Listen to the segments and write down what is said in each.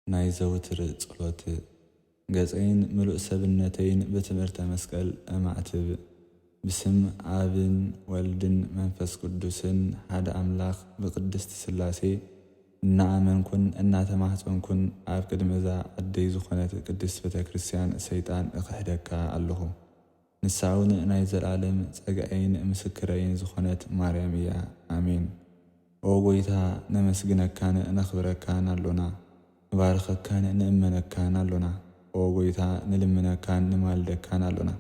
ናይ ዘውትር ጸሎት ገጸይን ምሉእ ሰብነተይን በትምህርተ መስቀል እማዕትብ ብስም አብን ወልድን መንፈስ ቅዱስን ሓደ አምላኽ ብቅድስት ሥላሴ እናአመንኩን እናተማህፀንኩን ኣብ ቅድመዛ አደይ ዝኾነት ቅድስት ቤተ ክርስቲያን ሰይጣን እኽሕደካ ኣለኹ። ንሳውን ናይ ዘላለም ጸጋኤን ምስክረይን ዝኾነት ማርያም እያ። አሜን። ኦ ጎይታ ነመስግነካን ነኽብረካን ኣሎና ንባርኸካን ንእመነካን ኣሎና። ኦ ጎይታ ንልምነካን ንማልደካን ኣሎና።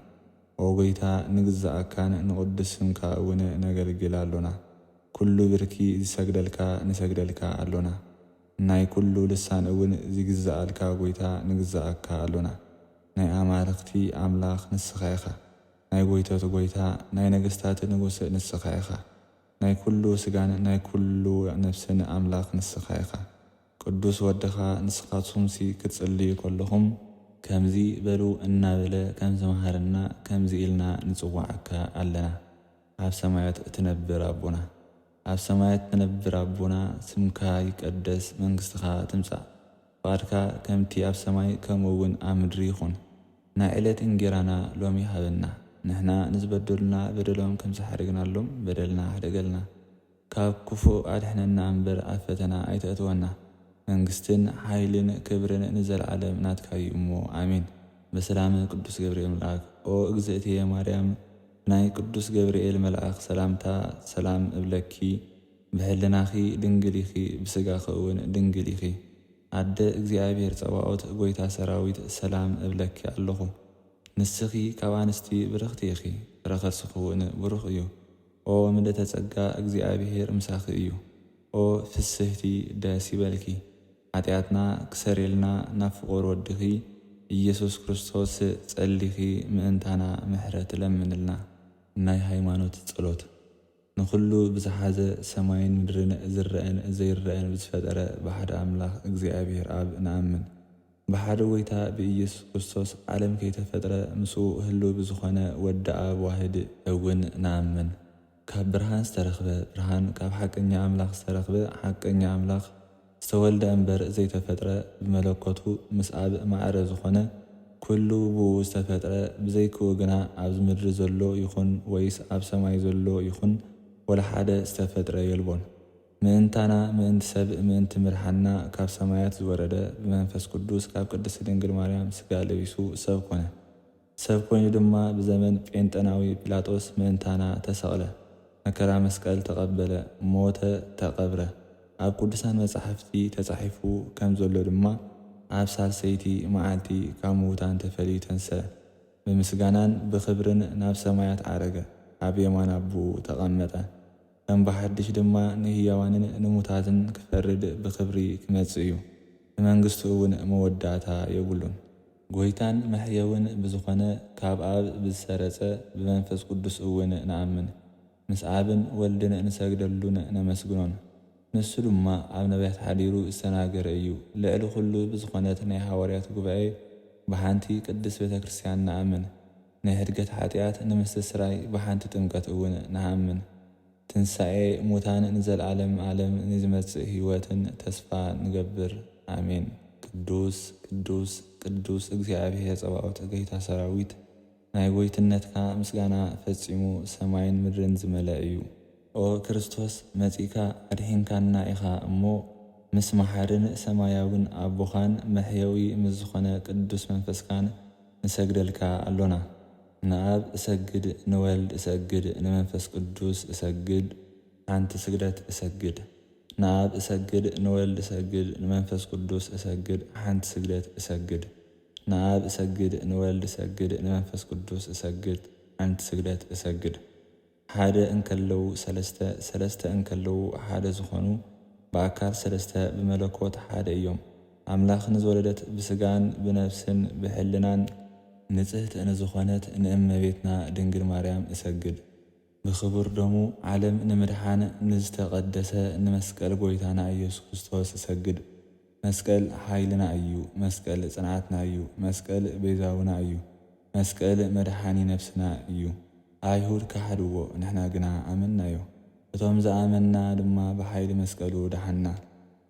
ኦ ጎይታ ንግዛእካን ንቅዱስ ስምካ እውን ነገልግል ኣሎና። ኩሉ ብርኪ ዝሰግደልካ ንሰግደልካ ኣሎና። ናይ ኩሉ ልሳን እውን ዝግዛአልካ ጎይታ ንግዛአካ ኣሎና። ናይ ኣማልኽቲ ኣምላኽ ንስኻ ኢኻ። ናይ ጎይቶት ጎይታ ናይ ነገስታት ንጉስ ንስኻ ኢኻ። ናይ ኩሉ ስጋን ናይ ኩሉ ነፍስን ኣምላኽ ንስኻ ኢኻ። ቅዱስ ወድኻ ንስኻትኩምሲ ክትጽልዩ ከለኹም ከምዚ በሉ እናበለ ከም ዝመሃረና ከምዚ ኢልና ንጽዋዓካ ኣለና። ኣብ ሰማያት እትነብር ኣቦና፣ ኣብ ሰማያት እትነብር ኣቦና፣ ስምካ ይቀደስ፣ መንግሥትኻ ትምጻእ፣ ፍቓድካ ከምቲ ኣብ ሰማይ ከምኡውን ኣብ ምድሪ ይኹን። ናይ ዕለት እንጀራና ሎሚ ሃበና፣ ንሕና ንዝበደሉና በደሎም ከም ዝሓርግናሎም በደልና ሓደገልና፣ ካብ ክፉእ ኣድሕነና እምበር ኣብ ፈተና ኣይተእትወና። መንግሥትን ሓይልን ክብርን ንዘለዓለም ናትካ እዩ እሞ ኣሜን። በሰላም ቅዱስ ገብርኤል መልአክ ኦ እግዝእትየ ማርያም ናይ ቅዱስ ገብርኤል መልአኽ ሰላምታ ሰላም እብለኪ። ብሕልናኺ ድንግል ኢኺ፣ ብስጋኺ እውን ድንግል ኢኺ። ኣደ እግዚኣብሔር ጸባኦት ጎይታ ሰራዊት ሰላም እብለኪ ኣለኹ። ንስኺ ካብ ኣንስቲ ብርኽቲ ኢኺ፣ ረኸርስኺ እውን ብሩኽ እዩ። ኦ ምልዕተ ጸጋ እግዚኣብሔር ምሳኺ እዩ። ኦ ፍስሕቲ ደስ ይበልኪ። ኃጢአትና ክሰሬልና ናብ ፍቑር ወድኺ ኢየሱስ ክርስቶስ ጸሊኺ ምእንታና ምሕረት ለምንልና። ናይ ሃይማኖት ጸሎት ንኹሉ ብዝሓዘ ሰማይን ምድርን ዝርአን ዘይርአን ብዝፈጠረ ብሓደ ኣምላኽ እግዚኣብሔር ኣብ ንኣምን። ብሓደ ጎይታ ብኢየሱስ ክርስቶስ ዓለም ከይተፈጥረ ምስኡ ህሉ ብዝኾነ ወዲ ኣብ ዋህድ እውን ንኣምን። ካብ ብርሃን ዝተረኽበ ብርሃን፣ ካብ ሓቀኛ ኣምላኽ ዝተረኽበ ሓቀኛ ኣምላኽ፣ ዝተወልደ እምበር ዘይተፈጥረ፣ ብመለኮቱ ምስ ኣብ ማዕረ ዝኾነ፣ ኩሉ ብኡ ዝተፈጥረ፣ ብዘይክኡ ግና ኣብዚ ምድሪ ዘሎ ይኹን ወይስ ኣብ ሰማይ ዘሎ ይኹን ወላ ሓደ ዝተፈጥረ የልቦን። ምእንታና ምእንቲ ሰብ ምእንቲ ምድሓና ካብ ሰማያት ዝወረደ ብመንፈስ ቅዱስ ካብ ቅድስት ድንግል ማርያም ስጋ ለቢሱ ሰብ ኮነ። ሰብ ኮይኑ ድማ ብዘመን ጴንጠናዊ ጲላጦስ ምእንታና ተሰቕለ፣ መከራ መስቀል ተቐበለ፣ ሞተ፣ ተቐብረ። ኣብ ቅዱሳን መጻሕፍቲ ተጻሒፉ ከም ዘሎ ድማ ኣብ ሳልሰይቲ መዓልቲ ካብ ምውታን ተፈልዩ ተንሥአ፣ ብምስጋናን ብኽብርን ናብ ሰማያት ዓረገ፣ ኣብ የማን ኣቡኡ ተቐመጠ። ከም ብሓድሽ ድማ ንህያዋንን ንሙታትን ክፈርድ ብኽብሪ ክመጽእ እዩ። ብመንግሥቱ እውን መወዳእታ የብሉን። ጐይታን መሕየውን ብዝኾነ ካብ ኣብ ብዝሰረጸ ብመንፈስ ቅዱስ እውን ንኣምን። ምስ ኣብን ወልድን ንሰግደሉን ነመስግኖን። ንሱ ድማ ኣብ ነቢያት ሓዲሩ ዝተናገረ እዩ። ልዕሊ ኩሉ ብዝኾነት ናይ ሃዋርያት ጉባኤ ብሓንቲ ቅድስት ቤተ ክርስቲያን ንኣምን። ናይ ሕድገት ኃጢአት ንምስትስራይ ብሓንቲ ጥምቀት እውን ንኣምን። ትንሣኤ ሙታን ንዘለዓለም ዓለም ንዝመጽእ ህይወትን ተስፋ ንገብር ኣሜን። ቅዱስ ቅዱስ ቅዱስ እግዚአብሔር ጸባኦት ጌታ ሰራዊት ናይ ጐይትነትካ ምስጋና ፈጺሙ ሰማይን ምድርን ዝመልአ እዩ። ኦ ክርስቶስ መጺካ ኣድሒንካና ኢኻ እሞ ምስ መሓርን ሰማያውን ኣቦኻን መሕየዊ ምስ ዝኾነ ቅዱስ መንፈስካን ንሰግደልካ ኣሎና። ንኣብ እሰግድ፣ ንወልድ እሰግድ፣ ንመንፈስ ቅዱስ እሰግድ፣ ሓንቲ ስግደት እሰግድ። ንኣብ እሰግድ፣ ንወልድ እሰግድ፣ ንመንፈስ ቅዱስ እሰግድ፣ ሓንቲ ስግደት እሰግድ። ንኣብ እሰግድ፣ ንወልድ እሰግድ፣ ንመንፈስ ቅዱስ እሰግድ፣ ሓንቲ ስግደት እሰግድ። ሓደ እንከለዉ ሰለስተ፣ ሰለስተ እንከለዉ ሓደ ዝኾኑ ብኣካል ሰለስተ ብመለኮት ሓደ እዮም። ኣምላኽ ንዝወለደት ብስጋን ብነፍስን ብሕልናን ንጽህት ንዝኾነት ንእመቤትና ድንግል ማርያም እሰግድ። ብኽቡር ደሙ ዓለም ንምድሓን ንዝተቐደሰ ንመስቀል ጐይታና ኢየሱስ ክርስቶስ እሰግድ። መስቀል ሓይልና እዩ። መስቀል ጽንዓትና እዩ። መስቀል ቤዛውና እዩ። መስቀል መድሓኒ ነፍስና እዩ። ኣይሁድ ካሓድዎ፣ ንሕና ግና ኣመናዮ። እቶም ዝኣመና ድማ ብሓይሊ መስቀሉ ደሓና።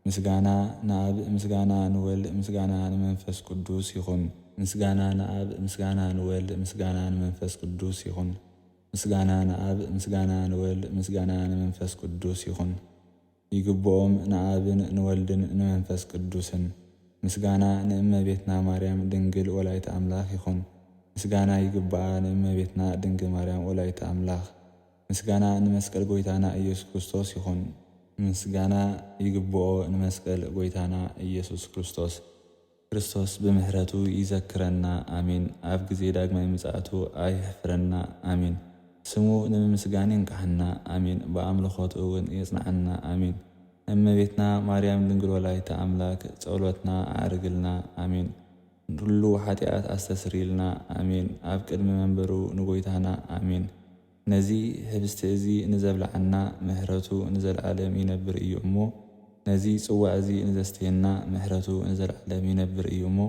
ምስጋና ንአብ ምስጋና ንወልድ ምስጋና ንመንፈስ ቅዱስ ይኹን። ምስጋና ንአብ ምስጋና ንወልድ ምስጋና ንመንፈስ ቅዱስ ይኹን። ምስጋና ንአብ ምስጋና ንወልድ ምስጋና ንመንፈስ ቅዱስ ይኹን። ይግብኦም ንአብን ንወልድን ንመንፈስ ቅዱስን። ምስጋና ንእመቤትና ማርያም ድንግል ወላዲተ አምላክ ይኹን። ምስጋና ይግብኣ ንእመቤትና ድንግል ማርያም ወላዲተ አምላክ። ምስጋና ንመስቀል ጎይታና ኢየሱስ ክርስቶስ ይኹን። ምስጋና ይግብኦ ንመስቀል ጎይታና ኢየሱስ ክርስቶስ። ክርስቶስ ብምሕረቱ ይዘክረና አሜን። ኣብ ግዜ ዳግማይ ምጽአቱ ኣይሕፍረና አሜን። ስሙ ንምምስጋን ይንቃሕና አሜን። በአምልኾቱ እውን የጽንዓና አሜን። እመቤትና ማርያም ድንግል ወላዲተ አምላክ ጸሎትና አዕርግልና አሜን። ሁሉ ኃጢአት አስተስሪልና አሜን። ኣብ ቅድሚ መንበሩ ንጎይታና አሜን። ነዚ ህብስቲ እዚ ንዘብልዓና ምሕረቱ ንዘለዓለም ይነብር እዩ እሞ ነዚ ጽዋዕ እዚ ንዘስተየና ምሕረቱ ንዘለዓለም ይነብር እዩ እሞ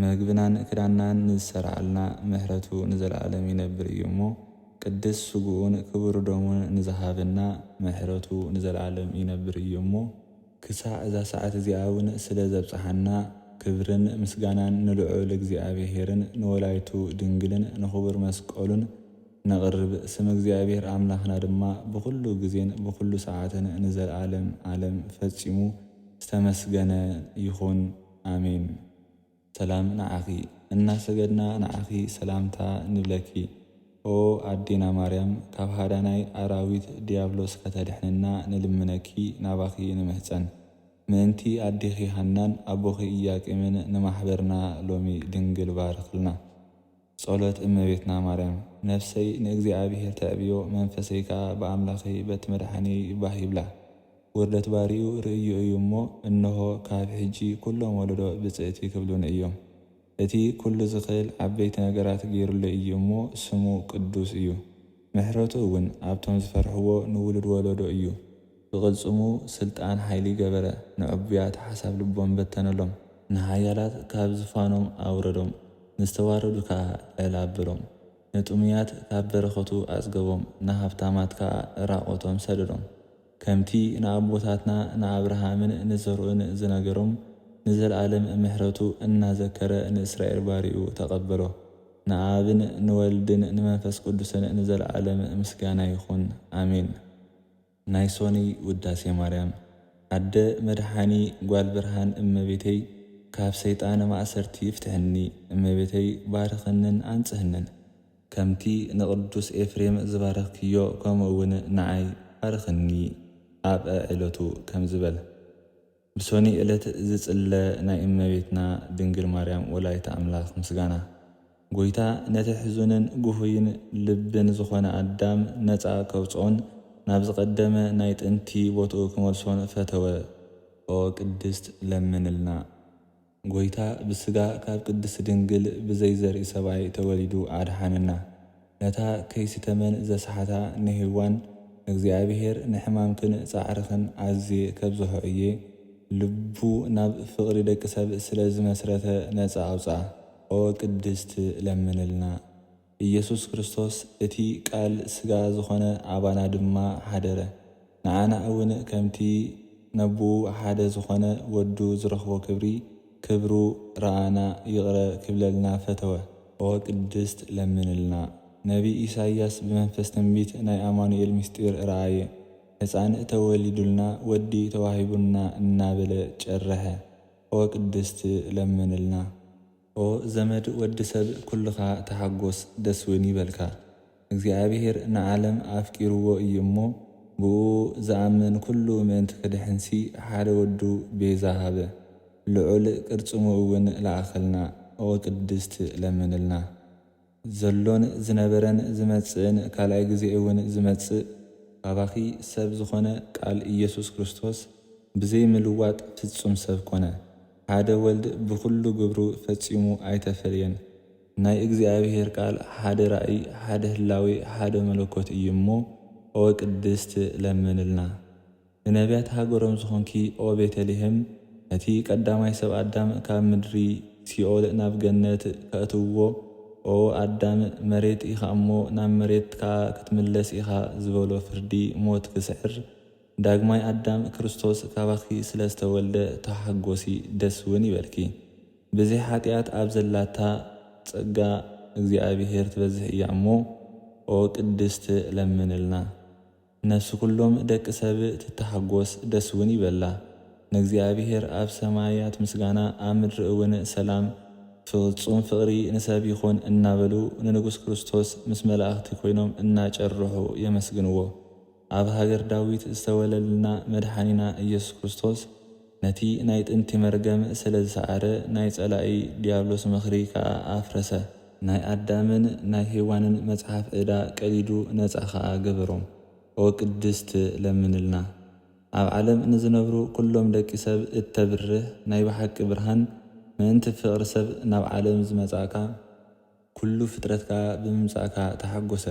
ምግብናን ክዳናን ንዝሰርዓልና ምሕረቱ ንዘለዓለም ይነብር እዩ እሞ ቅድስ ስጉኡን ክቡር ደሙን ንዝሃበና ምሕረቱ ንዘለዓለም ይነብር እዩ እሞ ክሳዕ እዛ ሰዓት እዚኣ እውን ስለ ዘብፅሓና ክብርን ምስጋናን ንልዑል እግዚኣብሔርን ንወላዲቱ ድንግልን ንኽቡር መስቀሉን ነቕርብ። ስም እግዚኣብሔር ኣምላኽና ድማ ብኩሉ ግዜን ብኩሉ ሰዓትን ንዘለዓለም ዓለም ፈጺሙ ዝተመስገነ ይኹን አሜን። ሰላም ንዓኺ እናሰገድና ንዓኺ ሰላምታ ንብለኪ ኦ ኣዴና ማርያም ካብ ሃዳናይ ኣራዊት ዲያብሎስ ከተድሕንና ንልምነኪ ናባኺ ንምህፀን ምእንቲ ኣዴኺ ሃናን ኣቦኺ ኢያቄምን ንማሕበርና ሎሚ ድንግል ባርኽልና። ጸሎት እመቤትና ማርያም ነፍሰይ ንእግዚኣብሔር ተዕብዮ መንፈሰይ ከዓ ብኣምላኸይ በቲ መድሓኒይ ባህ ይብላ። ውርደት ባሪኡ ርእዩ እዩ እሞ እንሆ ካብ ሕጂ ኩሎም ወለዶ ብፅእቲ ክብሉን እዮም። እቲ ኩሉ ዝኽእል ዓበይቲ ነገራት ገይሩሉ እዩ እሞ ስሙ ቅዱስ እዩ። ምሕረቱ እውን ኣብቶም ዝፈርሕዎ ንውሉድ ወለዶ እዩ። ብቕልጽሙ ስልጣን ሓይሊ ገበረ። ንዕቡያት ሓሳብ ልቦም በተነሎም። ንሃያላት ካብ ዝፋኖም ኣውረዶም። ንዝተዋረዱ ከዓ ልዕል ኣበሎም። ንጡምያት ካብ በረኸቱ ኣጽገቦም። ንሃብታማት ከዓ ራቆቶም ሰደዶም። ከምቲ ንኣቦታትና ንኣብርሃምን ንዘርኡን ዝነገሮም ንዘለዓለም ምሕረቱ እናዘከረ ንእስራኤል ባሪኡ ተቐበሎ። ንአብን ንወልድን ንመንፈስ ቅዱስን ንዘለዓለም ምስጋና ይኹን አሜን። ናይ ሶኒ ውዳሴ ማርያም ኣደ መድሓኒ ጓል ብርሃን እመቤተይ ካብ ሰይጣን ማእሰርቲ ይፍትሕኒ። እመቤተይ ባርኽንን አንጽህንን ከምቲ ንቅዱስ ኤፍሬም ዝባረኽክዮ ከምኡውን ንዓይ ባርኽኒ ኣብ ዕለቱ ከም ዝበል። ብሶኒ ዕለት ዝጽለ ናይ እመቤትና ድንግል ማርያም ወላዲተ አምላክ ምስጋና ጎይታ ነቲ ሕዙንን ጉሁይን ልብን ዝኾነ ኣዳም ነፃ ከውፅኦን ናብ ዝቐደመ ናይ ጥንቲ ቦትኡ ክመልሶን ፈተወ። ኦ ቅድስት ለምንልና። ጎይታ ብስጋ ካብ ቅድስት ድንግል ብዘይዘርኢ ሰብኣይ ተወሊዱ ኣድሓንና። ነታ ከይስተመን ዘሰሓታ ንህዋን እግዚኣብሔር ንሕማምክን ጻዕርኽን ኣዝየ ከብዝሖ እየ ልቡ ናብ ፍቕሪ ደቂ ሰብ ስለ ዝመስረተ ነፃ ኣውፅኣ። ኦ ቅድስት ለምንልና። ኢየሱስ ክርስቶስ እቲ ቃል ስጋ ዝኾነ ኣባና ድማ ሓደረ። ንዓና እውን ከምቲ ነቡ ሓደ ዝኾነ ወዱ ዝረኽቦ ክብሩ ረኣና ይቕረ ክብለልና ፈተወ። ኦ ቅድስት ለምንልና። ነቢ ኢሳይያስ ብመንፈስ ትንቢት ናይ ኣማኑኤል ምስጢር ረኣየ። ሕፃን ተወሊዱልና ወዲ ተዋሂቡና እናበለ ጨረሐ። ኦ ቅድስት ለምንልና። ኦ ዘመድ ወዲ ሰብ ኩልኻ ተሓጎስ ደስውን ይበልካ። እግዚኣብሔር ንዓለም ኣፍቂርዎ እዩ እሞ ብኡ ዝኣምን ኩሉ ምእንቲ ክድሕንሲ ሓደ ወዱ ቤዛ ሃበ። ልዑል ቅርጽሙ እውን ለኣኸልና። ኦ ቅድስት ለምንልና። ዘሎን ዝነበረን ዝመጽእን ካልኣይ ግዜ እውን ዝመጽእ ካባኺ ሰብ ዝኾነ ቃል ኢየሱስ ክርስቶስ ብዘይ ምልዋጥ ፍጹም ሰብ ኮነ። ሓደ ወልድ ብኩሉ ግብሩ ፈጺሙ ኣይተፈልየን። ናይ እግዚኣብሔር ቃል ሓደ ራእይ፣ ሓደ ህላዌ፣ ሓደ መለኮት እዩ እሞ ኦ ቅድስት ለምንልና። ንነቢያት ሃገሮም ዝኾንኪ ኦ ቤተልሔም እቲ ቀዳማይ ሰብ ኣዳም ካብ ምድሪ ሲኦል ናብ ገነት ከእትውዎ ኦ ኣዳም መሬት ኢኻ እሞ ናብ መሬት ከዓ ክትምለስ ኢኻ ዝበሎ ፍርዲ ሞት ክስዕር ዳግማይ አዳም ክርስቶስ ካባኺ ስለ ዝተወልደ ተሓጐሲ ደስ እውን ይበልኪ። ብዘይ ሓጢኣት ኣብ ዘላታ ጸጋ እግዚኣብሔር ትበዝሕ እያ እሞ ኦ ቅድስት ለምንልና። ነፍሲ ኩሎም ደቂ ሰብ ትተሓጐስ ደስ እውን ይበላ። ንእግዚኣብሔር ኣብ ሰማያት ምስጋና ኣብ ምድሪ እውን ሰላም ፍጹም ፍቕሪ ንሰብ ይኹን እናበሉ ንንጉስ ክርስቶስ ምስ መላእኽቲ ኮይኖም እናጨርሑ የመስግንዎ። ኣብ ሃገር ዳዊት ዝተወለደልና መድሓኒና ኢየሱስ ክርስቶስ ነቲ ናይ ጥንቲ መርገም ስለ ዝሰዓረ ናይ ጸላኢ ዲያብሎስ ምኽሪ ከዓ ኣፍረሰ። ናይ ኣዳምን ናይ ሔዋንን መጽሓፍ ዕዳ ቀዲዱ ነፃ ከዓ ገበሮም። ኦ ቅድስት ለምንልና። ኣብ ዓለም ንዝነብሩ ኩሎም ደቂ ሰብ እተብርህ ናይ ብሓቂ ብርሃን ምእንቲ ፍቕሪ ሰብ ናብ ዓለም ዝመጻእካ ኩሉ ፍጥረትካ ብምምጻእካ ተሓጐሰ።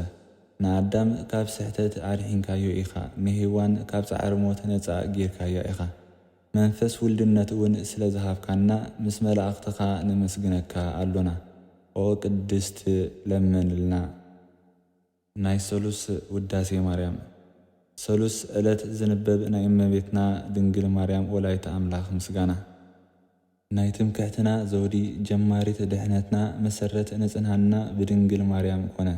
ንኣዳም ካብ ስሕተት ኣድሒንካዮ ኢኻ፣ ንሔዋን ካብ ጻዕሪ ሞት ነፃ ጌርካዮ ኢኻ። መንፈስ ውልድነት እውን ስለ ዝሃብካና ምስ መላእኽትኻ ንመስግነካ ኣሎና። ኦ ቅድስት ለምንልና። ናይ ሰሉስ ውዳሴ ማርያም። ሰሉስ ዕለት ዝንበብ ናይ እመቤትና ድንግል ማርያም ወላዲተ ኣምላኽ ምስጋና። ናይ ትምክሕትና ዘውዲ ጀማሪት ድሕነትና መሰረት ንጽንሃና ብድንግል ማርያም ኮነ።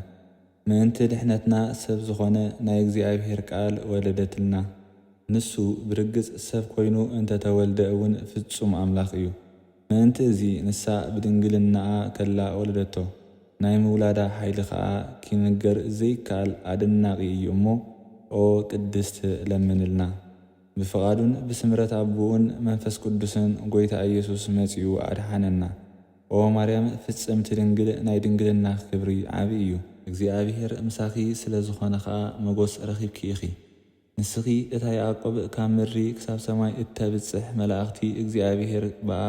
ምእንቲ ድሕነትና ሰብ ዝኾነ ናይ እግዚኣብሔር ቃል ወለደትልና። ንሱ ብርግጽ ሰብ ኮይኑ እንተተወልደ እውን ፍጹም ኣምላኽ እዩ። ምእንቲ እዚ ንሳ ብድንግልናኣ ከላ ወለደቶ። ናይ ምውላዳ ሓይሊ ከዓ ኪንገር ዘይከኣል ኣደናቒ እዩ እሞ ኦ ቅድስት ለምንልና። ብፍቓዱን ብስምረት ኣቦኡን መንፈስ ቅዱስን ጐይታ ኢየሱስ መጺኡ ኣድሓነና። ኦ ማርያም ፍጽምቲ ድንግል ናይ ድንግልና ክብሪ ዓብዪ እዩ። እግዚኣብሔር ምሳኺ ስለ ዝኾነ ከዓ መጎስ ረኺብኪ ኢኺ። ንስኺ እታ ያዕቆብ ካብ ምድሪ ክሳብ ሰማይ እተብጽሕ መላእኽቲ እግዚኣብሔር በኣ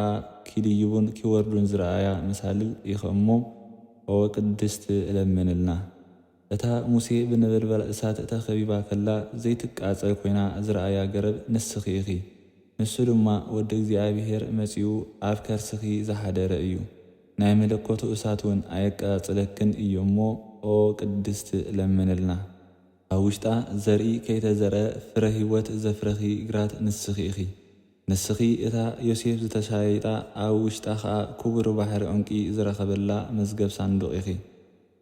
ኪድይቡን ኪወርዱን ዝረኣያ መሳልል ኢኸ እሞ ኦ ቅድስት ለምንልና። እታ ሙሴ ብነበልባል እሳት ተኸቢባ ከላ ዘይትቃጸል ኮይና ዝረኣያ ገረብ ንስኺ ኢኺ። ንሱ ድማ ወዲ እግዚኣብሔር መጺኡ ኣብ ከርስኺ ዝሓደረ እዩ። ናይ መለኮቱ እሳት እውን ኣየቃጽለክን እዩ እሞ ኦ ቅድስት ለምንልና። ኣብ ውሽጣ ዘርኢ ከይተዘርአ ፍረ ሕይወት ዘፍረኺ ግራት ንስኺ ኢኺ። ንስኺ እታ ዮሴፍ ዝተሻየጣ ኣብ ውሽጣ ከዓ ክቡር ባሕሪ ዕንቂ ዝረኸበላ መዝገብ ሳንዱቕ ኢኺ።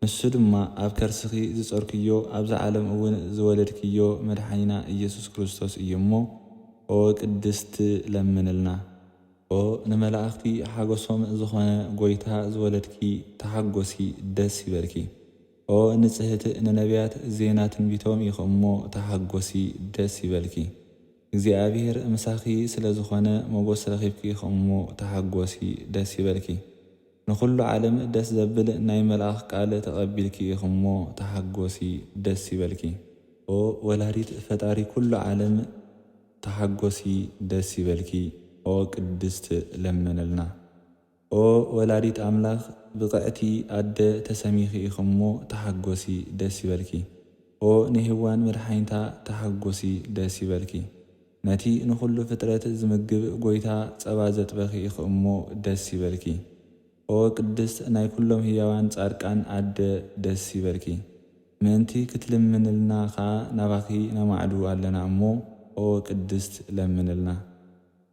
ንሱ ድማ ኣብ ከርስኺ ዝጸርክዮ ኣብዚ ዓለም እውን ዝወለድክዮ መድሓኒና ኢየሱስ ክርስቶስ እዩ እሞ ኦ ቅድስት ለምንልና። ኦ ንመላእኽቲ ሓጐሶም ዝኾነ ጐይታ ዝወለድኪ ተሓጐሲ ደስ ይበልኪ። ኦ ንጽሕት ንነቢያት ዜና ትንቢቶም ኢኹ እሞ ተሓጐሲ ደስ ይበልኪ። እግዚኣብሔር ምሳኺ ስለ ዝኾነ መጎስ ረኺብኪ ኢኹ እሞ ተሓጐሲ ደስ ይበልኪ። ንኹሉ ዓለም ደስ ዘብል ናይ መልኣኽ ቃል ተቐቢልኪ ኢኹ እሞ ተሓጐሲ ደስ ይበልኪ። ኦ ወላዲት ፈጣሪ ኩሉ ዓለም ተሓጐሲ ደስ ይበልኪ። ኦ ቅድስት ለምንልና። ኦ ወላዲት ኣምላኽ ብቕዕቲ ኣደ ተሰሚኺ ኢኹ እሞ ተሓጐሲ ደስ ይበልኪ። ኦ ንሔዋን መድሓኒታ ተሓጐሲ ደስ ይበልኪ። ነቲ ንኹሉ ፍጥረት ዝምግብ ጐይታ ጸባ ዘጥበኺ ኢኹ እሞ ደስ ይበልኪ። ኦ ቅድስት ናይ ኩሎም ህያዋን ጻድቃን ኣደ ደስ ይበልኪ። ምእንቲ ክትልምንልና ከዓ ናባኺ ነማዕዱ ኣለና እሞ ኦ ቅድስት ለምንልና።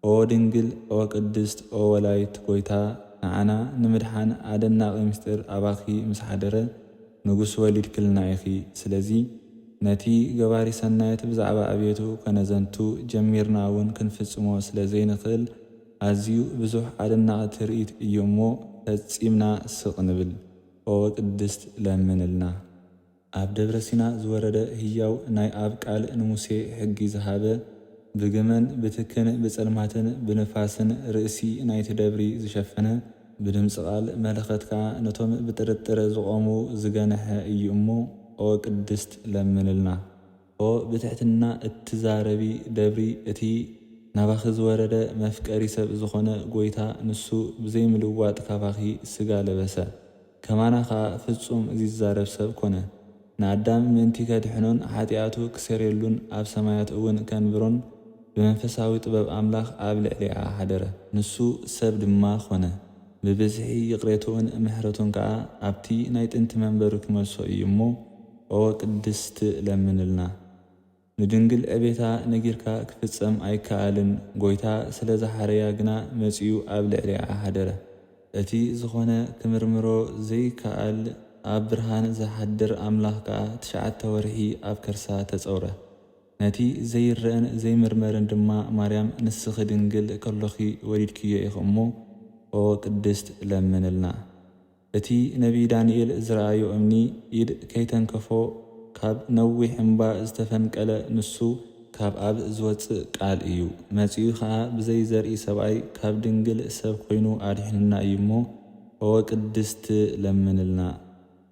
ኦ ድንግል ኦ ቅድስት ኦ ወላዲት ጐይታ ንዓና ንምድሓን ኣደናቒ ምስጢር ኣባኺ ምስ ሓደረ ንጉስ ወሊድ ክልና ኢኺ። ስለዚ ነቲ ገባሪ ሰናየት ብዛዕባ ኣብየቱ ከነዘንቱ ጀሚርና እውን ክንፍጽሞ ስለ ዘይንኽእል ኣዝዩ ብዙሕ ኣደናቒ ትርኢት እዩ እሞ ፈጺምና ስቕ ንብል። ኦ ቅድስት ለምንልና። ኣብ ደብረ ሲና ዝወረደ ህያው ናይ ኣብ ቃል ንሙሴ ሕጊ ዝሃበ ብግመን ብትክን ብጸልማትን ብንፋስን ርእሲ ናይቲ ደብሪ ዝሸፈነ ብድምፂ ቃል መለኸትካ ነቶም ብጥርጥር ዝቖሙ ዝገንሐ እዩ እሞ ኦ ቅድስት ለምንልና። ኦ ብትሕትና እትዛረቢ ደብሪ እቲ ናባኺ ዝወረደ መፍቀሪ ሰብ ዝኾነ ጐይታ ንሱ ብዘይምልዋጥ ካባኺ ስጋ ለበሰ። ከማና ከዓ ፍጹም ዝዛረብ ሰብ ኮነ። ንኣዳም ምእንቲ ከድሕኖን ሓጢኣቱ ክሰረየሉን ኣብ ሰማያት እውን ከንብሮን ብመንፈሳዊ ጥበብ ኣምላኽ ኣብ ልዕሊኣ ሓደረ። ንሱ ሰብ ድማ ኾነ። ብብዝሒ ይቕሬቱን ምሕረቱን ከዓ ኣብቲ ናይ ጥንቲ መንበሩ ክመልሶ እዩ እሞ ኦ ቅድስት ለምንልና። ንድንግል ዕቤታ ነጊርካ ክፍጸም ኣይከኣልን። ጎይታ ስለ ዝሓረያ ግና መጺኡ ኣብ ልዕሊኣ ሓደረ። እቲ ዝኾነ ክምርምሮ ዘይከኣል ኣብ ብርሃን ዝሓድር ኣምላኽ ከዓ 9 ወርሒ ኣብ ከርሳ ተጸውረ። ነቲ ዘይርአን ዘይምርመርን ድማ ማርያም ንስኺ ድንግል ከለኺ ወሊድክዮ ኢኹ እሞ ኦ ቅድስት ለምንልና። እቲ ነቢይ ዳንኤል ዝረኣዮ እምኒ ኢድ ከይተንከፎ ካብ ነዊሕ እምባ ዝተፈንቀለ ንሱ ካብ ኣብ ዝወፅእ ቃል እዩ። መጺኡ ከዓ ብዘይ ዘርኢ ሰብኣይ ካብ ድንግል ሰብ ኮይኑ ኣድሕንና እዩ እሞ ኦ ቅድስት ለምንልና።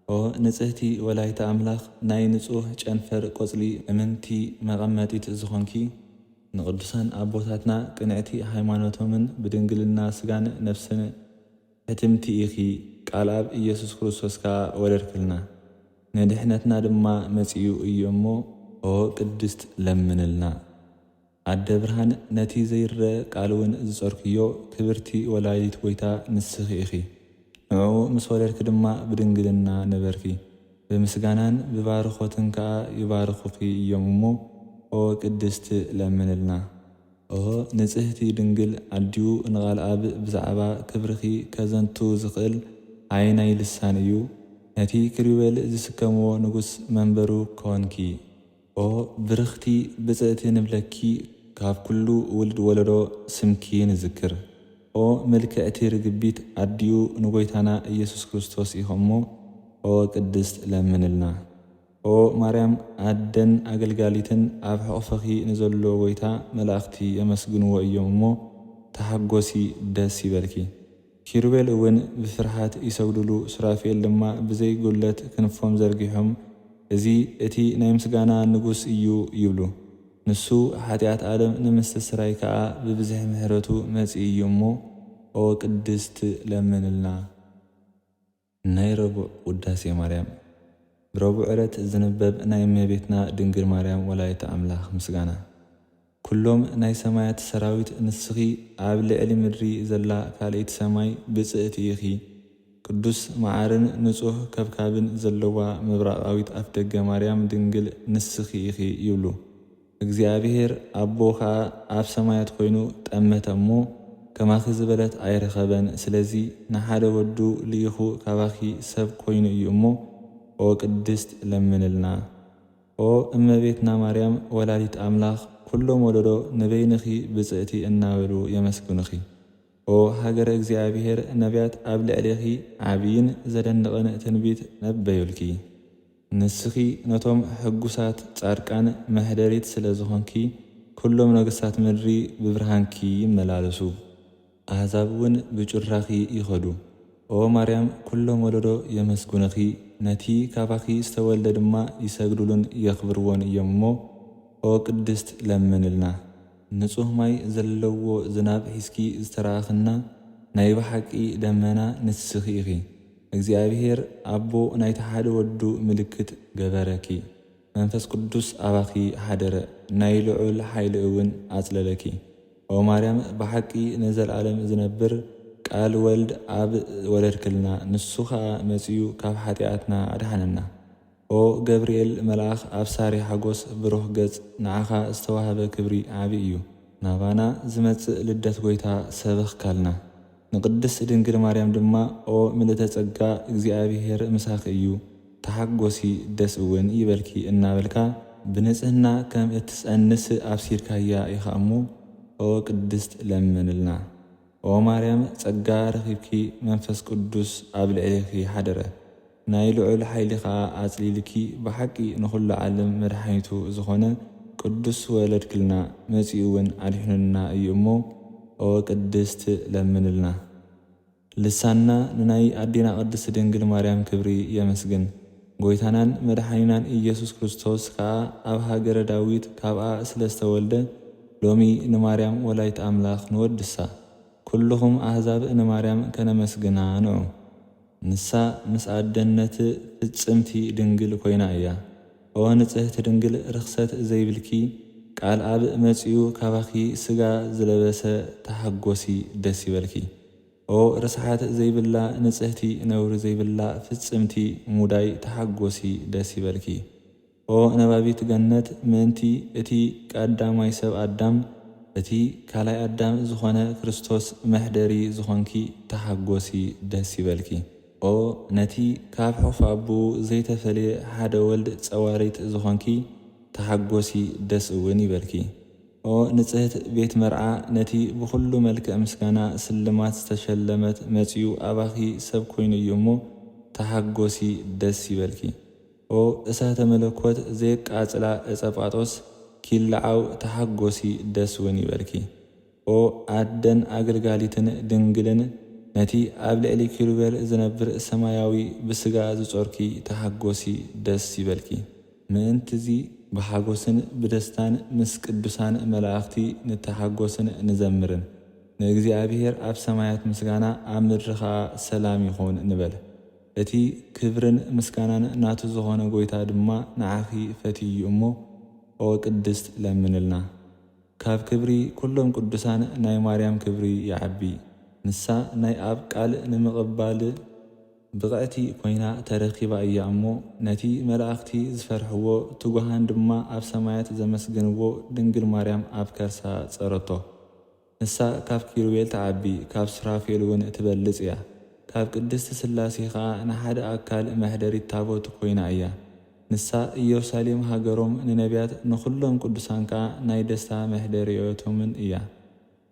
ኦ ንጽህቲ ወላይታ ኣምላኽ ናይ ንጹህ ጨንፈር ቆጽሊ እምንቲ መቐመጢት ዝኾንኪ ንቅዱሳን ኣቦታትና ቅንዕቲ ሃይማኖቶምን ብድንግልና ስጋን ነፍስን ሕትምቲ ኢኺ ቃል ኣብ ኢየሱስ ክርስቶስካ ወለድክልና። ንድሕነትና ድማ መጺኡ እዩ እሞ ኦ ቅድስት ለምንልና። ኣደ ብርሃን ነቲ ዘይርአ ቃልውን ዝጸርክዮ ክብርቲ ወላዲት ጎይታ ንስኺ ኢኺ። ንዑ ምስ ወለድክ ድማ ብድንግልና ነበርኪ። ብምስጋናን ብባርኾትን ከዓ ይባርኹኺ እዮም እሞ ኦ ቅድስት ለምንልና። ኦ ንጽህቲ ድንግል ኣድዩ ንቓል ኣብ ብዛዕባ ክብርኺ ከዘንቱ ዝኽእል ዓይናይ ልሳን እዩ። ነቲ ክሪቤል ዝስከምዎ ንጉስ መንበሩ ኮንኪ። ኦ ብርኽቲ ብጽእቲ ንብለኪ ካብ ኩሉ ውልድ ወለዶ ስምኪ ንዝክር። ኦ መልክዕቲ ርግቢት ኣድዩ ንጎይታና ኢየሱስ ክርስቶስ ኢኹሞ ኦ ቅድስት ለምንልና። ኦ ማርያም ኣደን ኣገልጋሊትን ኣብ ሕቑፈኺ ንዘሎ ጎይታ መላእኽቲ የመስግንዎ እዮም እሞ ተሓጐሲ ደስ ይበልኪ። ኪሩቤል እውን ብፍርሃት ይሰግዱሉ፣ ሱራፌል ድማ ብዘይ ጉለት ክንፎም ዘርጊሖም እዚ እቲ ናይ ምስጋና ንጉስ እዩ ይብሉ። ንሱ ሓጢኣት ዓለም ንምስትስራይ ከዓ ብብዝሒ ምሕረቱ መጺእ እዩ እሞ ኦ ቅድስት ለምንልና። ናይ ረቡዕ ውዳሴ ማርያም። ብረቡዕ ዕለት ዝንበብ ናይ እመቤትና ድንግል ማርያም ወላዲተ ኣምላኽ ምስጋና። ኩሎም ናይ ሰማያት ሰራዊት ንስኺ ኣብ ልዕሊ ምድሪ ዘላ ካልእቲ ሰማይ ብጽእቲ ኢኺ። ቅዱስ መዓርን ንጹህ ከብካብን ዘለዋ ምብራቓዊት ኣፍ ደገ ማርያም ድንግል ንስኺ ኢኺ ይብሉ። እግዚኣብሔር ኣቦ ከዓ ኣብ ሰማያት ኮይኑ ጠመተ እሞ ከማኺ ዝበለት ኣይረኸበን። ስለዚ ንሓደ ወዱ ልኢኹ ካባኺ ሰብ ኮይኑ እዩ እሞ ኦ ቅድስት ለምንልና። ኦ እመቤትና ማርያም ወላዲት ኣምላኽ ኩሎም ወለዶ ንበይንኺ ብጽእቲ እናበሉ የመስግኑኺ። ኦ ሃገረ እግዚኣብሔር ነቢያት ኣብ ልዕሊኺ ዓብይን ዘደንቕን ትንቢት ነበዩልኪ። ንስኺ ነቶም ሕጉሳት ጻድቃን መሕደሪት ስለ ዝኾንኪ ኩሎም ነገሥታት ምድሪ ብብርሃንኪ ይመላለሱ፣ ኣሕዛብ እውን ብጩራኺ ይኸዱ። ኦ ማርያም ኩሎም ወለዶ የመስጉንኺ፣ ነቲ ካባኺ ዝተወልደ ድማ ይሰግዱሉን የኽብርዎን እዮም እሞ ኦ ቅድስት ለምንልና። ንጹህ ማይ ዘለዎ ዝናብ ሒዝኪ ዝተረኣኽና ናይ ብሓቂ ደመና ንስኺ ኢኺ። እግዚኣብሔር ኣቦ ናይቲ ሓደ ወዱ ምልክት ገበረኪ። መንፈስ ቅዱስ ኣባኺ ሓደረ፣ ናይ ልዑል ሓይሊ እውን ኣጽለለኪ። ኦ ማርያም ብሓቂ ንዘለዓለም ዝነብር ቃል ወልድ ኣብ ወለድክልና፣ ንሱ ከዓ መጺኡ ካብ ሓጢኣትና ኣድሓነና። ኦ ገብርኤል መልኣኽ ኣብ ሳሪ ሓጎስ ብሩህ ገጽ ንዓኻ ዝተዋህበ ክብሪ ዓብይ እዩ። ናባና ዝመጽእ ልደት ጎይታ ሰበኽካልና። ንቅድስት ድንግል ማርያም ድማ ኦ ምልእተ ጸጋ እግዚኣብሔር ምሳኺ እዩ፣ ተሓጐሲ ደስ እውን ይበልኪ እናበልካ ብንጽህና ከም እትጸንስ ኣብሲርካያ ኢኻ እሞ ኦ ቅድስት ለምንልና። ኦ ማርያም ጸጋ ረኺብኪ፣ መንፈስ ቅዱስ ኣብ ልዕሊኺ ሓደረ፣ ናይ ልዑል ሓይሊ ከዓ ኣጽሊልኪ። ብሓቂ ንኹሉ ዓለም መድሓኒቱ ዝኾነ ቅዱስ ወለድክልና፣ መጺኡ እውን ኣድሕኑና እዩ እሞ ኦ ቅድስት ለምንልና። ልሳና ንናይ ኣዴና ቅድስት ድንግል ማርያም ክብሪ የመስግን። ጎይታናን መድሓኒናን ኢየሱስ ክርስቶስ ከዓ ኣብ ሃገረ ዳዊት ካብኣ ስለ ዝተወልደ ሎሚ ንማርያም ወላዲት ኣምላኽ ንወድሳ። ኩልኹም ኣሕዛብ ንማርያም ከነመስግና ንዑ። ንሳ ምስ ኣደነት ፍጽምቲ ድንግል ኮይና እያ። ኦ ንጽህቲ ድንግል ርኽሰት ዘይብልኪ፣ ቃል ኣብ መጺኡ ካባኺ ስጋ ዝለበሰ ተሓጐሲ ደስ ይበልኪ። ኦ ርስሓት ዘይብላ ንጽህቲ ነውሪ ዘይብላ ፍጽምቲ ሙዳይ ተሓጐሲ ደስ ይበልኪ። ኦ ነባቢት ገነት ምእንቲ እቲ ቀዳማይ ሰብ አዳም እቲ ካልኣይ አዳም ዝኾነ ክርስቶስ መሕደሪ ዝኾንኪ ተሓጐሲ ደስ ይበልኪ። ኦ ነቲ ካብ ሑፍ ኣቦኡ ዘይተፈልየ ሓደ ወልድ ጸዋሪት ዝኾንኪ ተሓጐሲ ደስ እውን ይበልኪ። ኦ ንጽህት ቤት መርዓ ነቲ ብኹሉ መልክዕ ምስጋና ስልማት ዝተሸለመት መጺኡ ኣባኺ ሰብ ኮይኑ እዩ እሞ ተሓጐሲ ደስ ይበልኪ። ኦ እሳተ መለኮት ዘየቃጽላ ዕጸጳጦስ ኪልዓው ተሓጐሲ ደስ እውን ይበልኪ። ኦ ኣደን ኣገልጋሊትን ድንግልን ነቲ ኣብ ልዕሊ ኪሩቤል ዝነብር ሰማያዊ ብስጋ ዝጾርኪ ተሓጐሲ ደስ ይበልኪ። ምእንትዚ ብሓጐስን ብደስታን ምስ ቅዱሳን መላእኽቲ ንተሓጐስን ንዘምርን ንእግዚኣብሔር ኣብ ሰማያት ምስጋና ኣብ ምድሪ ኸዓ ሰላም ይኹን ንበል። እቲ ክብርን ምስጋናን ናቱ ዝኾነ ጐይታ ድማ ንዓኺ ፈትዩ እሞ ኦ ቅድስት ለምንልና። ካብ ክብሪ ኩሎም ቅዱሳን ናይ ማርያም ክብሪ ይዓቢ። ንሳ ናይ ኣብ ቃል ንምቕባል ብቕዕቲ ኮይና ተረኺባ እያ እሞ ነቲ መላእኽቲ ዝፈርሕዎ ትጉሃን ድማ ኣብ ሰማያት ዘመስግንዎ ድንግል ማርያም ኣብ ከርሳ ጸረቶ። ንሳ ካብ ኪሩቤል ተዓቢ ካብ ሱራፌል እውን ትበልጽ እያ። ካብ ቅድስቲ ሥላሴ ኸዓ ንሓደ ኣካል መሕደሪት ታቦት ኮይና እያ። ንሳ ኢየሩሳሌም ሃገሮም ንነቢያት ንኹሎም ቅዱሳን ከዓ ናይ ደስታ መሕደሪዮቶምን እያ።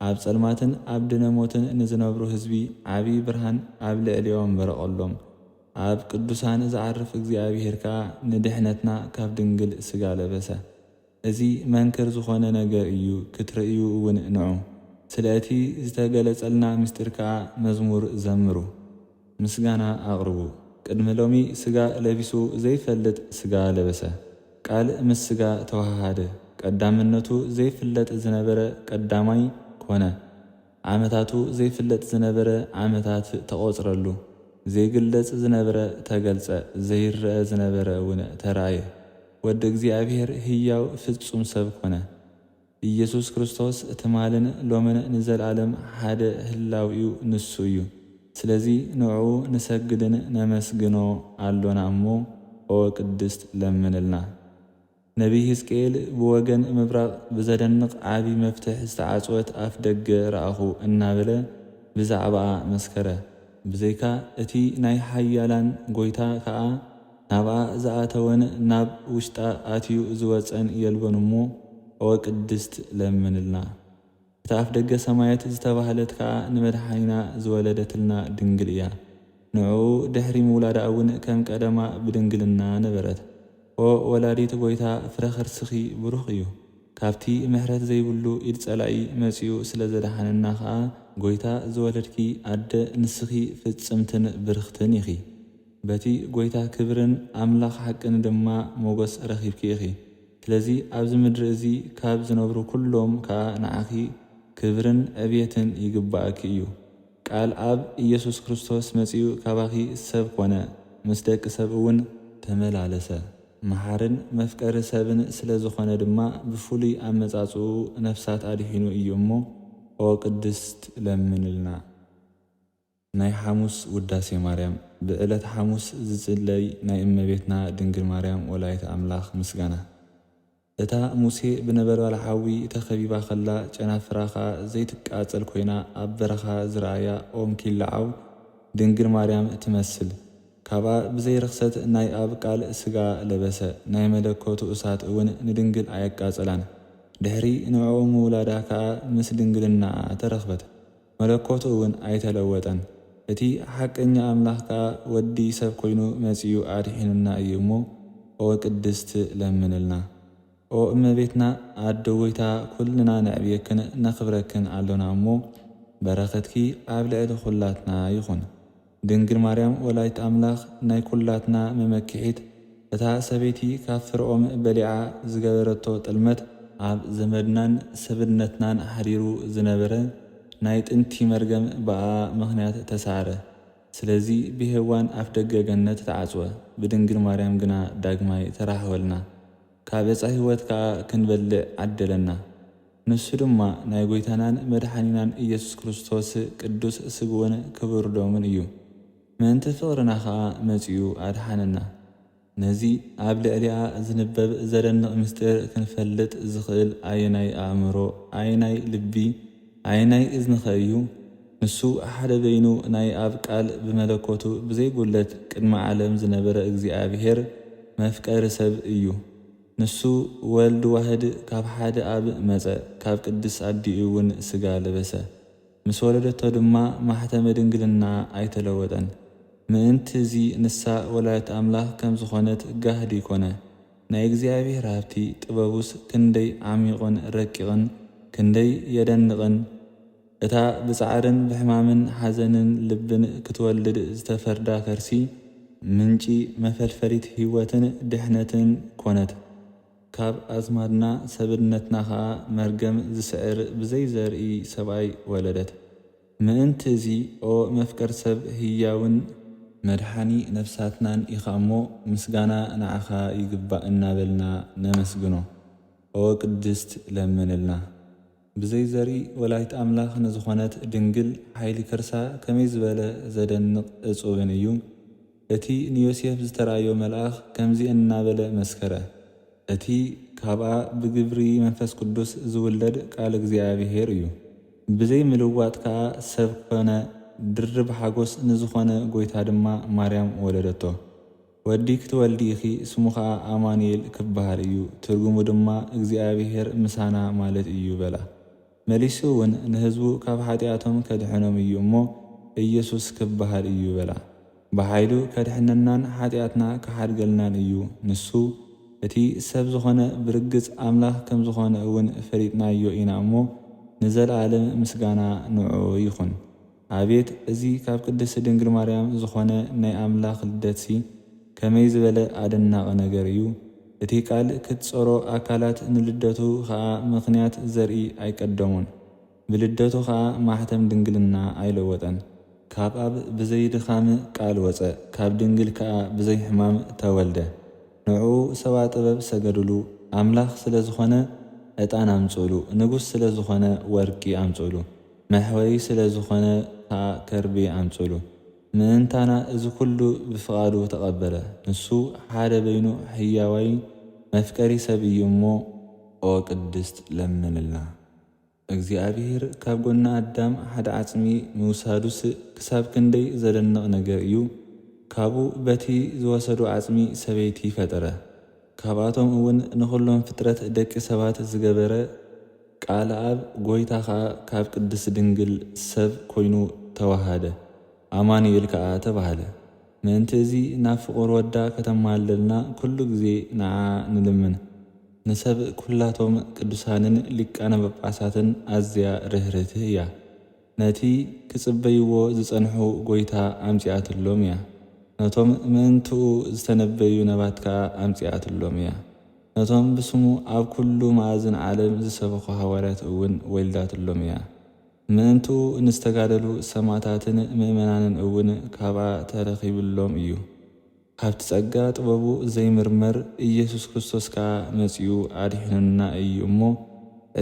ኣብ ጸልማትን ኣብ ድነሞትን ንዝነብሩ ህዝቢ ዓብዪ ብርሃን ኣብ ልዕሊኦም በረቐሎም። ኣብ ቅዱሳን ዝዓርፍ እግዚአብሔር ከዓ ንድሕነትና ካብ ድንግል ሥጋ ለበሰ። እዚ መንክር ዝኾነ ነገር እዩ ክትርእዩ እውን ንዑ። ስለ እቲ ዝተገለጸልና ምስጢር ከዓ መዝሙር ዘምሩ፣ ምስጋና ኣቕርቡ። ቅድሚ ሎሚ ሥጋ ለቢሱ ዘይፈልጥ ሥጋ ለበሰ። ቃል ምስ ሥጋ ተዋሃደ። ቀዳምነቱ ዘይፍለጥ ዝነበረ ቀዳማይ ኮነ። ዓመታቱ ዘይፍለጥ ዝነበረ ዓመታት ተቖጽረሉ። ዘይግለጽ ዝነበረ ተገልጸ። ዘይርአ ዝነበረ እውን ተራእየ። ወዲ እግዚአብሔር ህያው ፍጹም ሰብ ኮነ። ኢየሱስ ክርስቶስ ትማልን ሎምን ንዘለዓለም ሓደ ህላዊኡ ንሱ እዩ። ስለዚ ንዑ ንሰግድን ነመስግኖ ኣሎና እሞ ኦ ቅድስት ለምንልና። ነቢይ ሕዝቅኤል ብወገን ምብራቕ ብዘደንቕ ዓቢ መፍትሕ ዝተዓጽወት ኣፍ ደገ ረኣኹ እናበለ ብዛዕባኣ መስከረ። ብዘይካ እቲ ናይ ሓያላን ጐይታ ከዓ ናብኣ ዝኣተወን ናብ ውሽጣ ኣትዩ ዝወፀን የልበን እሞ ኦ ቅድስት ለምንልና። እታ ኣፍ ደገ ሰማያት ዝተባህለት ከዓ ንመድሓኒና ዝወለደትልና ድንግል እያ። ንዑ ድሕሪ ምውላዳ እውን ከም ቀደማ ብድንግልና ነበረት። ኦ ወላዲት ጐይታ ፍረ ከርስኺ ብሩኽ እዩ። ካብቲ ምሕረት ዘይብሉ ኢድ ጸላኢ መጺኡ ስለ ዘድሓነና ከዓ ጐይታ ዝወለድኪ ኣደ ንስኺ ፍጽምትን ብርኽትን ኢኺ። በቲ ጐይታ ክብርን ኣምላኽ ሓቅን ድማ ሞገስ ረኺብኪ ኢኺ። ስለዚ ኣብዚ ምድሪ እዙ ካብ ዝነብሩ ኩሎም ከዓ ንዓኺ ክብርን ዕብየትን ይግባአኪ እዩ። ቃል ኣብ ኢየሱስ ክርስቶስ መጺኡ ካባኺ ሰብ ኮነ፣ ምስ ደቂ ሰብ እውን ተመላለሰ። መሓርን መፍቀሪ ሰብን ስለ ዝኾነ ድማ ብፍሉይ ኣመጻጽኡ ነፍሳት ኣድሒኑ እዩ እሞ ኦ ቅድስት ለምንልና። ናይ ሐሙስ ውዳሴ ማርያም። ብዕለት ሐሙስ ዝጽለይ ናይ እመቤትና ድንግል ማርያም ወላዲተ ኣምላኽ ምስጋና። እታ ሙሴ ብነበልባል ሓዊ ተኸቢባ ኸላ ጨናፍራኻ ዘይትቃጸል ኮይና ኣብ በረኻ ዝረኣያ ኦም ኪልዓው ድንግል ማርያም ትመስል። ካብኣ ብዘይርኽሰት ናይ ኣብ ቃል ሥጋ ለበሰ። ናይ መለኮቱ እሳት እውን ንድንግል ኣየቃጸላን። ድሕሪ ንዕኡ ምውላዳ ከዓ ምስ ድንግልና ተረኽበት። መለኮቱ እውን ኣይተለወጠን። እቲ ሓቀኛ ኣምላኽ ከዓ ወዲ ሰብ ኮይኑ መጺኡ ኣድሒኑና እዩ እሞ ኦ ቅድስት ለምንልና። ኦ እመቤትና ኣደ ጐይታ ኩልና ነዕብየክን ነኽብረክን ኣሎና እሞ በረኸትኪ ኣብ ልዕሊ ኹላትና ይኹን። ድንግል ማርያም ወላዲተ ኣምላኽ ናይ ኲላትና መመክሒት እታ ሰበይቲ ካብ ፍርኦም በሊዓ ዝገበረቶ ጥልመት ኣብ ዘመድናን ሰብነትናን ሓዲሩ ዝነበረ ናይ ጥንቲ መርገም በኣ ምኽንያት ተሳዕረ። ስለዚ ብሄዋን ኣፍ ደገ ገነት ተዓጽወ። ብድንግል ማርያም ግና ዳግማይ ተራህወልና። ካብ ዕፀ ሕይወት ከዓ ክንበልዕ ዓደለና። ንሱ ድማ ናይ ጐይታናን መድሓኒናን ኢየሱስ ክርስቶስ ቅዱስ ስግወን ክቡር ደሙን እዩ። ምእንቲ ፍቕርና ከዓ መጺኡ ኣድሓነና። ነዚ ኣብ ልዕሊኣ ዝንበብ ዘደንቕ ምስጢር ክንፈልጥ ዝኽእል ኣየናይ ኣእምሮ፣ ኣየናይ ልቢ፣ ኣየናይ እዝንኸ እዩ? ንሱ ሓደ በይኑ ናይ ኣብ ቃል ብመለኮቱ ብዘይጉለት ቅድሚ ዓለም ዝነበረ እግዚኣብሔር መፍቀሪ ሰብ እዩ። ንሱ ወልዲ ዋህድ ካብ ሓደ ኣብ መጸ፣ ካብ ቅድስ ኣዲኡ እውን ስጋ ለበሰ። ምስ ወለደቶ ድማ ማሕተመ ድንግልና ኣይተለወጠን። ምእንቲ እዚ ንሳ ወላዲት ኣምላኽ ከም ዝኾነት ጋህዲ ኮነ። ናይ እግዚኣብሔር ሃብቲ ጥበቡስ ክንደይ ዓሚቑን ረቂቕን ክንደይ የደንቕን! እታ ብጻዕርን ብሕማምን ሓዘንን ልብን ክትወልድ ዝተፈርዳ ከርሲ ምንጪ መፈልፈሊት ህይወትን ድሕነትን ኮነት። ካብ ኣዝማድና ሰብነትና ኸዓ መርገም ዝስዕር ብዘይ ዘርኢ ሰብኣይ ወለደት። ምእንቲ እዚ ኦ መፍቀር ሰብ ህያውን መድሓኒ ነፍሳትናን ኢኻ እሞ ምስጋና ንዓኻ ይግባእ እናበልና ነመስግኖ። ኦ ቅድስት ለምንልና። ብዘይ ዘርኢ ወላዲት ኣምላኽ ንዝኾነት ድንግል ሓይሊ ከርሳ ከመይ ዝበለ ዘደንቕ እጹብን እዩ። እቲ ንዮሴፍ ዝተራእዮ መልኣኽ ከምዚ እናበለ መስከረ። እቲ ካብኣ ብግብሪ መንፈስ ቅዱስ ዝውለድ ቃል እግዚኣብሔር እዩ። ብዘይ ምልዋጥ ከዓ ሰብ ኮነ። ድርብ ሓጎስ ንዝኾነ ጎይታ ድማ ማርያም ወለደቶ። ወዲ ክትወልዲ ኢኺ ስሙ ከዓ ኣማኑኤል ክበሃል እዩ። ትርጉሙ ድማ እግዚኣብሔር ምሳና ማለት እዩ በላ። መሊሱ እውን ንህዝቡ ካብ ሓጢኣቶም ከድሕኖም እዩ እሞ ኢየሱስ ክበሃል እዩ በላ። ብሓይሉ ከድሕነናን ሓጢኣትና ክሓድገልናን እዩ። ንሱ እቲ ሰብ ዝኾነ ብርግጽ ኣምላኽ ከም ዝኾነ እውን ፈሊጥናዮ ኢና እሞ ንዘለዓለም ምስጋና ንዑ ይኹን። ኣቤት እዚ ካብ ቅድስቲ ድንግል ማርያም ዝኾነ ናይ ኣምላኽ ልደትሲ ከመይ ዝበለ ኣደናቒ ነገር እዩ! እቲ ቃል ክትጸሮ ኣካላት ንልደቱ ኸዓ ምኽንያት ዘርኢ ኣይቀደሙን። ብልደቱ ኸዓ ማሕተም ድንግልና ኣይለወጠን። ካብ ኣብ ብዘይ ድኻም ቃል ወፀ፣ ካብ ድንግል ከዓ ብዘይ ሕማም ተወልደ። ንዑ ሰባ ጥበብ ሰገድሉ። ኣምላኽ ስለ ዝኾነ ዕጣን ኣምጽሉ፣ ንጉሥ ስለ ዝኾነ ወርቂ ኣምጽሉ፣ መሕወሪ ስለ ዝኾነ ከዓ ከርቤ ኣምጽሉ። ምእንታና እዚ ኩሉ ብፍቓዱ ተቐበለ። ንሱ ሓደ በይኑ ሕያዋይ መፍቀሪ ሰብ እዩ እሞ ኦ ቅድስት ለምንልና። እግዚኣብሔር ካብ ጎና ኣዳም ሓደ ዓጽሚ ምውሳዱስ ክሳብ ክንደይ ዘደንቕ ነገር እዩ! ካብኡ በቲ ዝወሰዱ ዓጽሚ ሰበይቲ ፈጠረ። ካብኣቶም እውን ንኹሎም ፍጥረት ደቂ ሰባት ዝገበረ ቃል ኣብ ጎይታ ኸዓ ካብ ቅድስቲ ድንግል ሰብ ኮይኑ ተዋሃደ። ኣማኑኤል ከዓ ተባሃለ። ምእንቲ እዚ ናብ ፍቑር ወዳ ከተማልደልና ኩሉ ግዜ ንዓ ንልምን። ንሰብ ኩላቶም ቅዱሳንን ሊቃነ ጳጳሳትን ኣዝያ ርህርህቲ እያ። ነቲ ክጽበይዎ ዝጸንሑ ጎይታ ኣምጺኣትሎም እያ። ነቶም ምእንትኡ ዝተነበዩ ነባት ከዓ ኣምጺኣትሎም እያ። ነቶም ብስሙ ኣብ ኩሉ ማእዝን ዓለም ዝሰበኹ ሃዋርያት እውን ወልዳትሎም እያ። ምእንትኡ ንዝተጋደሉ ሰማዕታትን ምእመናንን እውን ካብኣ ተረኺብሎም እዩ። ካብቲ ጸጋ ጥበቡ ዘይምርመር ኢየሱስ ክርስቶስ ከዓ መጺኡ ኣድሒኑና እዩ እሞ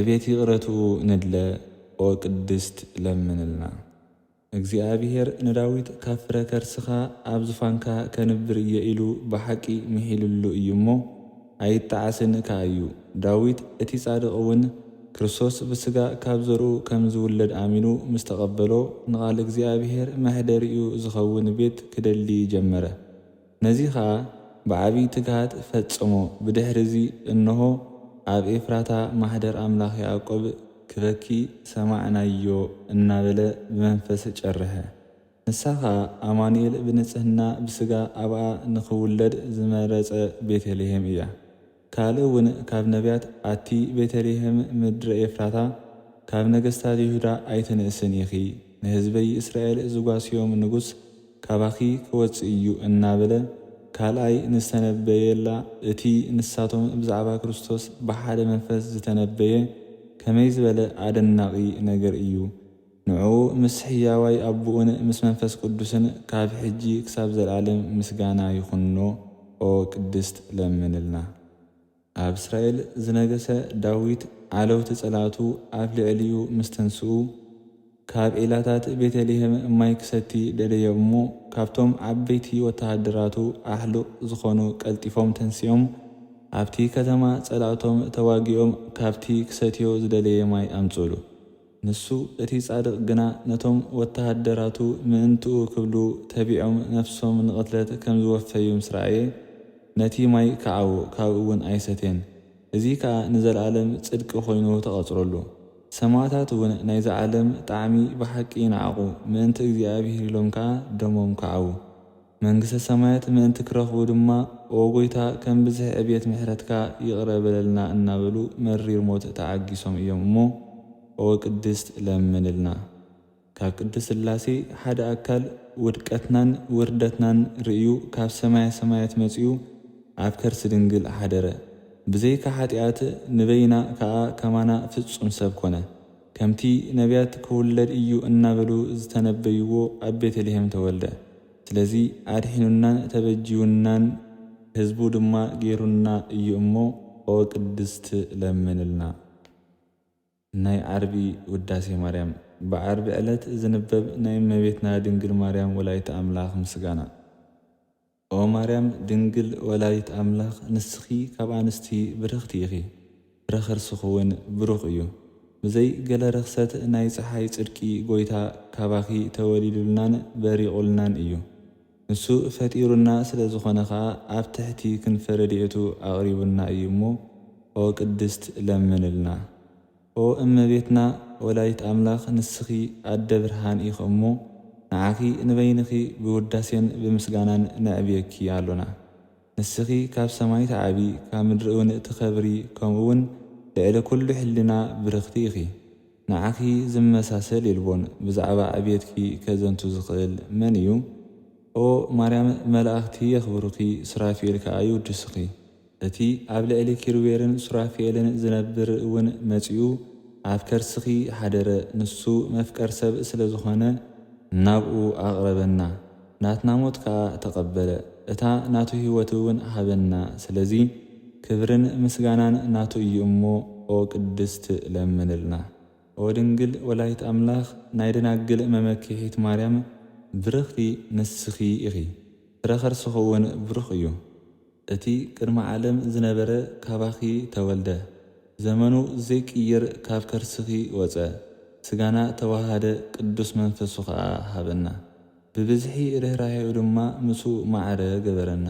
ዕቤት ይቕረትኡ ንድለ። ኦ ቅድስት ለምንልና። እግዚኣብሔር ንዳዊት ካብ ፍረ ከርስኻ ኣብ ዙፋንካ ከንብር እየ ኢሉ ብሓቂ ምሒሉሉ እዩ እሞ ኣይጠዓስን ከዓ እዩ። ዳዊት እቲ ጻድቕ እውን ክርስቶስ ብስጋ ካብ ዘርኡ ከም ዝውለድ ኣሚኑ ምስ ተቐበሎ ንቓል እግዚኣብሔር መሕደሪኡ ዝኸውን ቤት ክደሊ ጀመረ። ነዚ ከዓ ብዓብይ ትግሃት ፈጽሞ። ብድሕሪ እዚ እንሆ ኣብ ኤፍራታ ማሕደር ኣምላኽ ያዕቆብ ክበኪ ሰማዕናዮ እናበለ ብመንፈስ ጨርሐ። ንሳ ከዓ ኣማኑኤል ብንጽህና ብስጋ ኣብኣ ንኽውለድ ዝመረጸ ቤተልሔም እያ። ካልእ እውን ካብ ነቢያት ኣቲ ቤተልሔም ምድሪ ኤፍራታ ካብ ነገሥታት ይሁዳ ኣይትንእስን ኢኺ፣ ንህዝበይ እስራኤል ዝጓስዮም ንጉሥ ካባኺ ክወፅእ እዩ እናበለ ካልኣይ ንዝተነበየላ እቲ ንሳቶም ብዛዕባ ክርስቶስ ብሓደ መንፈስ ዝተነበየ ከመይ ዝበለ ኣደናቒ ነገር እዩ! ንዑ ምስ ሕያዋይ ኣቦኡን ምስ መንፈስ ቅዱስን ካብ ሕጂ ክሳብ ዘለዓለም ምስጋና ይኹኖ። ኦ ቅድስት ለምንልና። ኣብ እስራኤል ዝነገሰ ዳዊት ዓለውቲ ጸላቱ ኣብ ልዕሊኡ ምስ ተንስኡ ካብ ኤላታት ቤተልሔም ማይ ክሰቲ ደለየ እሞ ካብቶም ዓበይቲ ወተሃደራቱ ኣሕሉቕ ዝኾኑ ቀልጢፎም ተንሲኦም ኣብቲ ከተማ ጸላእቶም ተዋጊኦም ካብቲ ክሰትዮ ዝደለየ ማይ ኣምጽሉ። ንሱ እቲ ጻድቕ ግና ነቶም ወተሃደራቱ ምእንትኡ ክብሉ ተቢዖም ነፍሶም ንቕትለት ከም ዝወፈዩ ምስ ረኣየ ነቲ ማይ ከዓቡ ካብኡ እውን ኣይሰትየን። እዚ ከዓ ንዘለዓለም ጽድቂ ኾይኑ ተቐጽረሉ። ሰማዕታት እውን ናይዚ ዓለም ጣዕሚ ብሓቂ ይንዓቑ ምእንቲ እግዚኣብሔር ኢሎም ከዓ ደሞም ከዓቡ። መንግሥተ ሰማያት ምእንቲ ክረኽቡ ድማ ኦ ጐይታ ከም ብዝሕ ዕብየት ምሕረትካ ይቕረ በለልና እናበሉ መሪር ሞት ተዓጊሶም እዮም እሞ ኦ ቅድስት ለምንልና። ካብ ቅድስት ሥላሴ ሓደ ኣካል ውድቀትናን ውርደትናን ርእዩ ካብ ሰማያ ሰማያት መጺኡ ኣብ ከርሲ ድንግል ሓደረ። ብዘይካ ኃጢአት ንበይና ከዓ ከማና ፍጹም ሰብ ኮነ። ከምቲ ነቢያት ክውለድ እዩ እናበሉ ዝተነበይዎ ኣብ ቤተልሔም ተወልደ። ስለዚ ኣድሒኑናን ተበጅዩናን ህዝቡ ድማ ገይሩና እዩ እሞ ኦ ቅድስት ለምንልና። ናይ ዓርቢ ውዳሴ ማርያም። ብዓርቢ ዕለት ዝንበብ ናይ እመቤትና ድንግል ማርያም ወላዲተ ኣምላኽ ምስጋና። ኦ ማርያም ድንግል ወላዲት ኣምላኽ ንስኺ ካብ ኣንስቲ ብርኽቲ ኢኺ፣ ፍረ ከርስኺ እውን ብሩኽ እዩ። ብዘይ ገለ ርኽሰት ናይ ፀሓይ ጽድቂ ጐይታ ካባኺ ተወሊዱልናን በሪቑልናን እዩ። ንሱ ፈጢሩና ስለ ዝኾነ ከዓ ኣብ ትሕቲ ክንፈ ረድኤቱ ኣቕሪቡና እዩ እሞ ኦ ቅድስት ለምንልና። ኦ እመቤትና ወላዲት ኣምላኽ ንስኺ ኣደ ብርሃን ኢኺ እሞ ንዓኺ ንበይንኺ ብውዳሴን ብምስጋናን ነዕብየኪ ኣሎና። ንስኺ ካብ ሰማይ ተዓቢ ካብ ምድሪ እውን ትኸብሪ ከምኡውን ልዕሊ ኩሉ ሕሊና ብርኽቲ ኢኺ። ንዓኺ ዝመሳሰል የልቦን ብዛዕባ ዕብየትኪ ከዘንቱ ዝኽእል መን እዩ? ኦ ማርያም መላእኽቲ የኽብሩኺ ሱራፌል ከዓ ይውድስኺ። እቲ ኣብ ልዕሊ ኪሩቤልን ሱራፌልን ዝነብር እውን መጺኡ ኣብ ከርስኺ ሓደረ። ንሱ መፍቀር ሰብ ስለ ዝኾነ ናብኡ ኣቕረበና፣ ናትና ሞት ከዓ ተቐበለ፣ እታ ናቱ ሕይወት እውን ሃበና። ስለዚ ክብርን ምስጋናን ናቱ እዩ እሞ ኦ ቅድስት ለምንልና። ኦ ድንግል ወላዲት ኣምላኽ ናይ ደናግል መመኪሒት ማርያም ብርኽቲ ንስኺ ኢኺ፣ ፍረ ከርስኺ እውን ብሩኽ እዩ። እቲ ቅድሚ ዓለም ዝነበረ ካባኺ ተወልደ፣ ዘመኑ ዘይቅይር ካብ ከርስኺ ወፀ፣ ስጋና ተዋሃደ፣ ቅዱስ መንፈሱ ከዓ ሃበና። ብብዝሒ ርኅራኄኡ ድማ ምሱ ማዕረ ገበረና።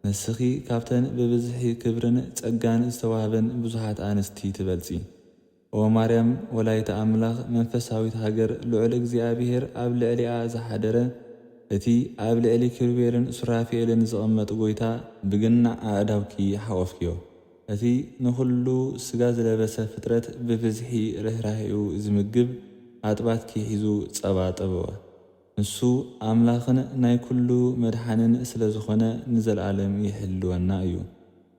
ንስኺ ካብተን ብብዝሒ ክብርን ጸጋን ዝተዋህበን ብዙሓት ኣንስቲ ትበልጺ። ኦ ማርያም ወላዲተ ኣምላኽ መንፈሳዊት ሃገር ልዑል እግዚኣብሔር ኣብ ልዕሊኣ ዝሓደረ እቲ ኣብ ልዕሊ ኪሩቤልን ሱራፌልን ዝቕመጥ ጐይታ ብግናዕ ኣእዳውኪ ሓወፍክዮ። እቲ ንኹሉ ስጋ ዝለበሰ ፍጥረት ብብዝሒ ርኅራኄኡ ዝምግብ ኣጥባትኪ ሒዙ ጸባ ጠበወ። ንሱ ኣምላኽን ናይ ኩሉ መድሓንን ስለ ዝኾነ ንዘለዓለም ይሕልወና እዩ።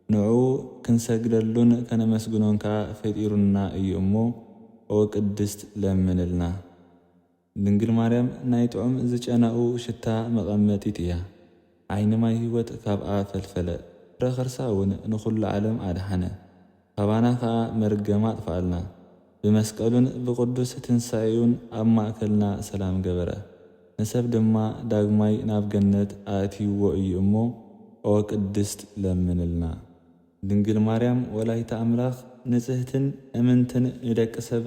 ንዑ ክንሰግደሉን ከነመስግኖን ከዓ ፈጢሩና እዩ እሞ ኦ ቅድስት ለምንልና። ድንግል ማርያም ናይ ጥዑም ዝጨነኡ ሽታ መቐመጢት እያ። ዓይኒ ማይ ህይወት ካብኣ ፈልፈለ፣ ፍረ ከርሳ እውን ንኹሉ ዓለም ኣድሓነ። ካባና ከዓ መርገማ ኣጥፍኣልና፣ ብመስቀሉን ብቅዱስ ትንሣኤዩን ኣብ ማእከልና ሰላም ገበረ። ንሰብ ድማ ዳግማይ ናብ ገነት ኣእትይዎ እዩ እሞ ኦ ቅድስት ለምንልና። ድንግል ማርያም ወላዲተ ኣምላኽ ንጽህትን እምንትን ንደቂ ሰብ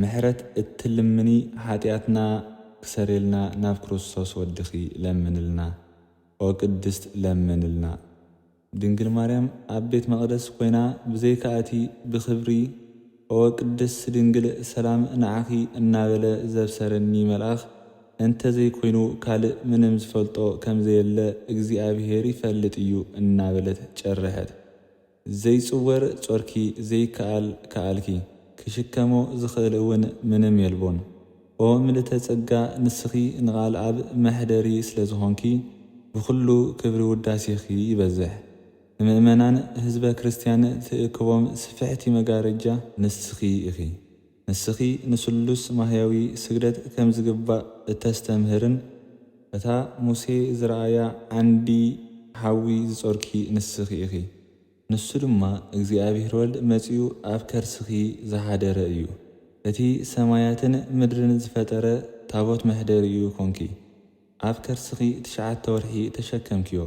ምሕረት እትልምኒ ኃጢአትና ክሰሬልና ናብ ክርስቶስ ወድኺ ለምንልና። ኦ ቅድስት ለምንልና። ድንግል ማርያም ኣብ ቤት መቕደስ ኮይና ብዘይካእቲ ብኽብሪ ኦ ቅድስት ድንግል ሰላም ንዓኺ እናበለ ዘብሰረኒ መልኣኽ እንተ ዘይኮይኑ ካልእ ምንም ዝፈልጦ ከም ዘየለ እግዚኣብሔር ይፈልጥ እዩ እናበለት ጨርሐት። ዘይጽወር ጾርኪ ዘይከኣል ከኣልኪ ክሽከሞ ዝኽእል እውን ምንም የልቦን። ኦ ምልዕተ ጸጋ ንስኺ ንቓል ኣብ መሕደሪ ስለ ዝኾንኪ ብኹሉ ክብሪ ውዳሴኺ ይበዝሕ። ንምእመናን ህዝበ ክርስቲያን ትእክቦም ስፍሕቲ መጋረጃ ንስኺ ኢኺ። ንስኺ ንስሉስ ማህያዊ ስግደት ከም ዝግባእ እተስተምህርን እታ ሙሴ ዝረኣያ ዓንዲ ሓዊ ዝጾርኪ ንስኺ ኢኺ። ንሱ ድማ እግዚኣብሔር ወልድ መጺኡ ኣብ ከርስኺ ዝሓደረ እዩ። እቲ ሰማያትን ምድርን ዝፈጠረ ታቦት መሕደሪ እዩ ኮንኪ። ኣብ ከርስኺ 9 ወርሒ ተሸከምኪዮ።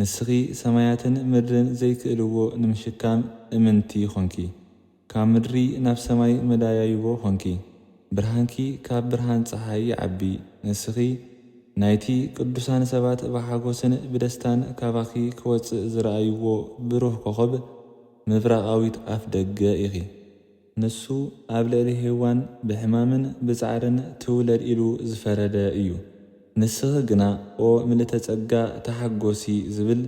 ንስኺ ሰማያትን ምድርን ዘይክእልዎ ንምሽካም እምንቲ ኮንኪ። ካብ ምድሪ ናብ ሰማይ መዳያይቦ ኮንኪ። ብርሃንኪ ካብ ብርሃን ፀሓይ ይዓቢ። ንስኺ ናይቲ ቅዱሳን ሰባት ብሓጎስን ብደስታን ካባኺ ክወፅእ ዝረኣይዎ ብሩህ ኮኸብ ምብራቓዊት ኣፍ ደገ ኢኺ። ንሱ ኣብ ልዕሊ ሄዋን ብሕማምን ብጻዕርን ትውለድ ኢሉ ዝፈረደ እዩ። ንስኺ ግና ኦ ምልእተ ጸጋ ተሓጐሲ ዝብል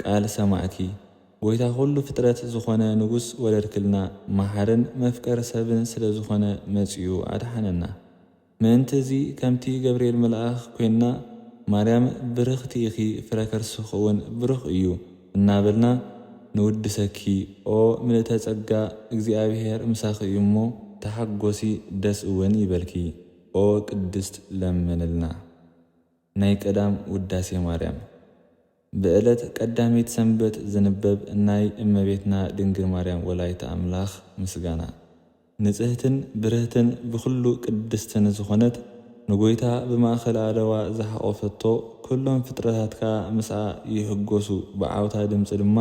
ቃል ሰማዕኪ። ጐይታ ኩሉ ፍጥረት ዝኾነ ንጉስ ወለድክልና። መሓርን መፍቀሪ ሰብን ስለ ዝኾነ መጺኡ ኣድሓነና። ምእንቲ እዚ ከምቲ ገብርኤል መልኣኽ ኮይንና ማርያም ብርኽቲ ኢኺ ፍረ ከርስኺ እውን ብሩኽ እዩ እናበልና ንውድሰኪ። ኦ ምልእተ ጸጋ እግዚኣብሔር ምሳኺ እዩ እሞ ተሓጐሲ ደስ እውን ይበልኪ። ኦ ቅድስት ለምንልና። ናይ ቀዳም ውዳሴ ማርያም። ብዕለት ቀዳሚት ሰንበት ዝንበብ ናይ እመቤትና ድንግል ማርያም ወላዲተ ኣምላኽ ምስጋና። ንጽህትን ብርህትን ብኩሉ ቅድስትን ዝኾነት ንጐይታ ብማእኸል ኣደዋ ዝሓቖፈቶ ኩሎም ፍጥረታትካ ምስኣ ይህጐሱ ብዓውታ ድምፂ ድማ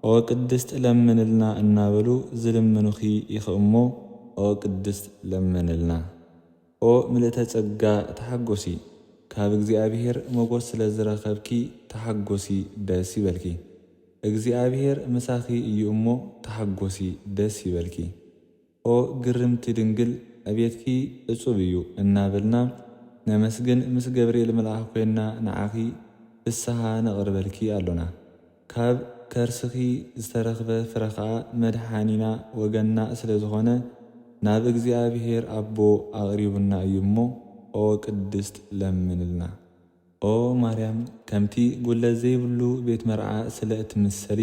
ኦ ቅድስት ለምንልና እናበሉ ዝልምኑኺ ይኽእሞ። ኦ ቅድስት ለምንልና። ኦ ምልእተ ጸጋ ተሓጐሲ። ካብ እግዚኣብሔር ሞገስ ስለ ዝረኸብኪ ተሓጐሲ ደስ ይበልኪ። እግዚኣብሔር ምሳኺ እዩ እሞ ተሓጐሲ ደስ ይበልኪ። ኦ ግርምቲ ድንግል ዕቤትኪ እጹብ እዩ እናበልና ነመስግን ምስ ገብርኤል መልኣኽ ኮይንና ንዓኺ ፍስሓ ነቕርበልኪ ኣሎና። ካብ ከርስኺ ዝተረኽበ ፍረ ኸዓ መድሓኒና ወገና ስለ ዝኾነ ናብ እግዚኣብሔር ኣቦ ኣቕሪቡና እዩ እሞ። ኦ ቅድስት ለምንልና። ኦ ማርያም ከምቲ ጉለት ዘይብሉ ቤት መርዓ ስለ እትምሰሊ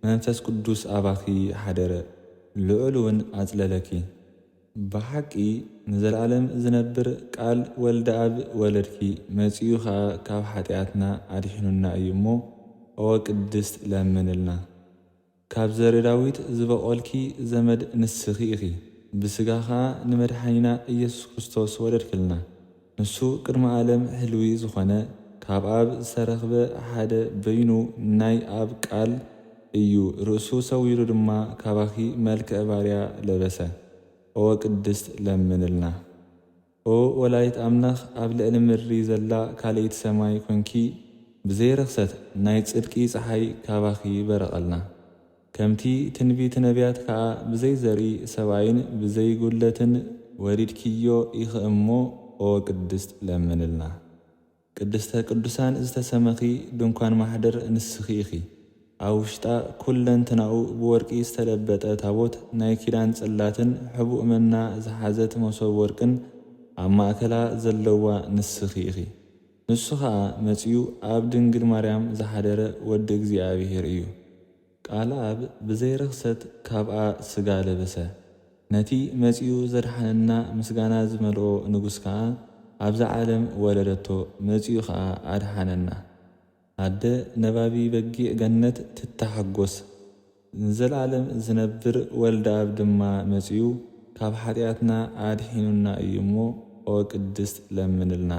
መንፈስ ቅዱስ ኣባኺ ሓደረ ልዑል እውን ኣጽለለኪ። ብሓቂ ንዘለዓለም ዝነብር ቃል ወልደ ኣብ ወለድኪ መጺኡ ኸዓ ካብ ኃጢኣትና ኣድሒኑና እዩ እሞ። ኦ ቅድስት ለምንልና። ካብ ዘሪ ዳዊት ዝበቖልኪ ዘመድ ንስኺ ኢኺ። ብስጋኻ ንመድሓኒና ኢየሱስ ክርስቶስ ወለድክልና። ንሱ ቅድሚ ዓለም ህልዊ ዝኾነ ካብ ኣብ ዝተረኽበ ሓደ በይኑ ናይ ኣብ ቃል እዩ። ርእሱ ሰዊሩ ድማ ካባኺ መልክዕ ባርያ ለበሰ። ኦ ቅድስት ለምንልና። ኦ ወላዲት ኣምላኽ ኣብ ልዕሊ ምድሪ ዘላ ካልእቲ ሰማይ ኮንኪ። ብዘይርኽሰት ናይ ጽድቂ ፀሓይ ካባኺ በረቐልና። ከምቲ ትንቢት ነቢያት ከዓ ብዘይ ዘርኢ ሰብኣይን ብዘይ ጉለትን ወሊድኪዮ ይኽእሞ። ኦ ቅድስት ለምንልና። ቅድስተ ቅዱሳን ዝተሰመኺ ድንኳን ማሕደር ንስኺ ኢኺ። ኣብ ውሽጣ ኩለንትናኡ ብወርቂ ዝተለበጠ ታቦት ናይ ኪዳን ጽላትን ሕቡእ መና ዝሓዘት መሶብ ወርቅን ኣብ ማእከላ ዘለዋ ንስኺ ኢኺ። ንሱ ኸዓ መጺኡ ኣብ ድንግል ማርያም ዝሓደረ ወዲ እግዚኣብሔር እዩ። ቃል ኣብ ብዘይርኽሰት ካብኣ ሥጋ ለበሰ። ነቲ መጺኡ ዘድሓነና ምስጋና ዝመልኦ ንጉሥ ከዓ ኣብዛ ዓለም ወለደቶ መጺኡ ከዓ ኣድሓነና። ኣደ ነባቢ በጊዕ ገነት ትተሓጐስ። ንዘለዓለም ዝነብር ወልደ ኣብ ድማ መጺኡ ካብ ኃጢኣትና ኣድሒኑና እዩ እሞ። ኦ ቅድስት ለምንልና።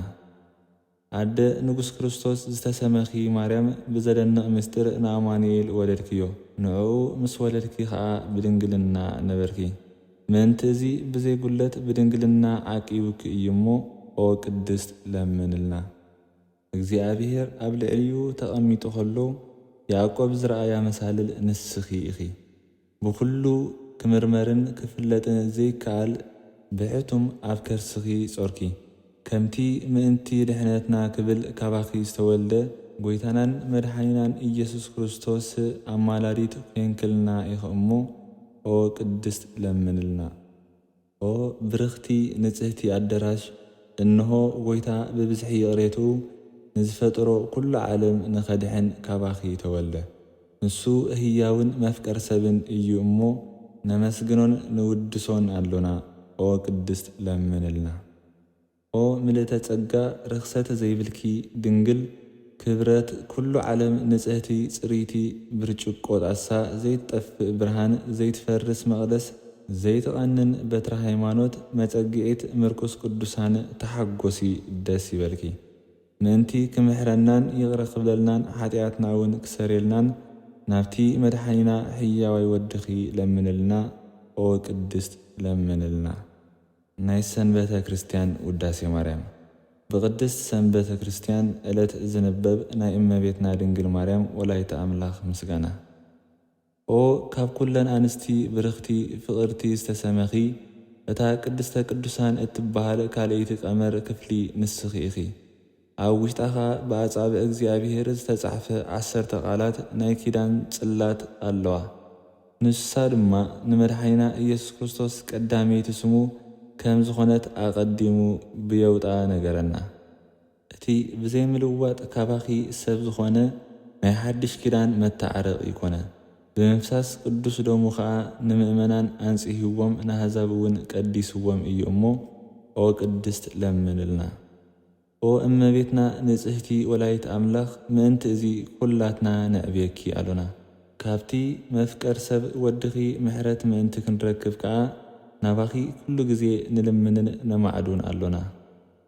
ኣደ ንጉሥ ክርስቶስ ዝተሰመኺ ማርያም ብዘደንቕ ምስጢር ንኣማኑኤል ወለድክዮ። ንዕኡ ምስ ወለድኪ ከዓ ብድንግልና ነበርኪ። ምእንቲ እዚ ብዘይጉለት ብድንግልና ዓቂቡኪ እዩ እሞ። ኦ ቅድስት ለምንልና። እግዚኣብሔር ኣብ ልዕልዩ ተቐሚጡ ኸሎ ያዕቆብ ዝረኣያ መሳልል ንስኺ ኢኺ። ብኩሉ ክምርመርን ክፍለጥን ዘይከኣል ብሕቱም ኣብ ከርስኺ ጾርኪ። ከምቲ ምእንቲ ድሕነትና ክብል ካባኺ ዝተወልደ ጐይታናን መድሓኒናን ኢየሱስ ክርስቶስ ኣማላዲት ኮንክልና ኢኸ እሞ። ኦ ቅድስት ለምንልና። ኦ ብርኽቲ ንጽህቲ ኣዳራሽ እንሆ ጐይታ ብብዝሒ ይቕሬቱ ንዝፈጥሮ ኩሉ ዓለም ንኸድሕን ካባኺ ተወልደ። ንሱ ህያውን መፍቀር ሰብን እዩ እሞ ነመስግኖን ንውድሶን ኣሎና። ኦ ቅድስት ለምንልና። ኦ ምልእተ ጸጋ ርኽሰት ዘይብልኪ ድንግል ክብረት ኩሉ ዓለም ንጽህቲ ጽሪቲ ብርጭቆ ጣሳ ዘይትጠፍእ ብርሃን ዘይትፈርስ መቕደስ ዘይተቐንን በትረ ሃይማኖት መጸጊዒት ምርኩስ ቅዱሳን ተሓጐሲ ደስ ይበልኪ። ምእንቲ ክምሕረናን ይቕረ ክብለልናን ሓጢኣትና እውን ክሰሬልናን ናብቲ መድሓኒና ሕያዋይ ወድኺ ለምንልና ኦ ቅድስት ለምንልና። ናይ ሰንበተ ክርስቲያን ውዳሴ ማርያም። ብቅድስት ሰንበተ ክርስቲያን ዕለት ዝንበብ ናይ እመቤትና ድንግል ማርያም ወላዲተ አምላኽ ምስጋና። ኦ ካብ ኩለን አንስቲ ብርኽቲ ፍቕርቲ ዝተሰመኺ እታ ቅድስተ ቅዱሳን እትበሃል ካልእይቲ ቀመር ክፍሊ ንስኺ ኢኺ። ኣብ ውሽጣኻ ብኣጻብዕ እግዚኣብሔር ዝተጻሕፈ 10 ቃላት ናይ ኪዳን ጽላት ኣለዋ። ንሳ ድማ ንመድሓኒና ኢየሱስ ክርስቶስ ቀዳመይቲ ስሙ ከም ዝኾነት ኣቐዲሙ ብየውጣ ነገረና። እቲ ብዘይምልዋጥ ካባኺ ሰብ ዝኾነ ናይ ሓድሽ ኪዳን መታዓረቕ ይኮነ። ብምፍሳስ ቅዱስ ደሙ ከዓ ንምእመናን አንጽሂዎም ንኣሕዛብ እውን ቀዲስዎም እዩ እሞ ኦ ቅድስት ለምንልና። ኦ እመቤትና ንጽህቲ ወላዲተ አምላኽ ምእንቲ እዚ ኩላትና ነዕብየኪ ኣሎና። ካብቲ መፍቀር ሰብ ወድኺ ምሕረት ምእንቲ ክንረክብ ከዓ ናባኺ ኩሉ ግዜ ንልምንን ነማዕዱን ኣሎና።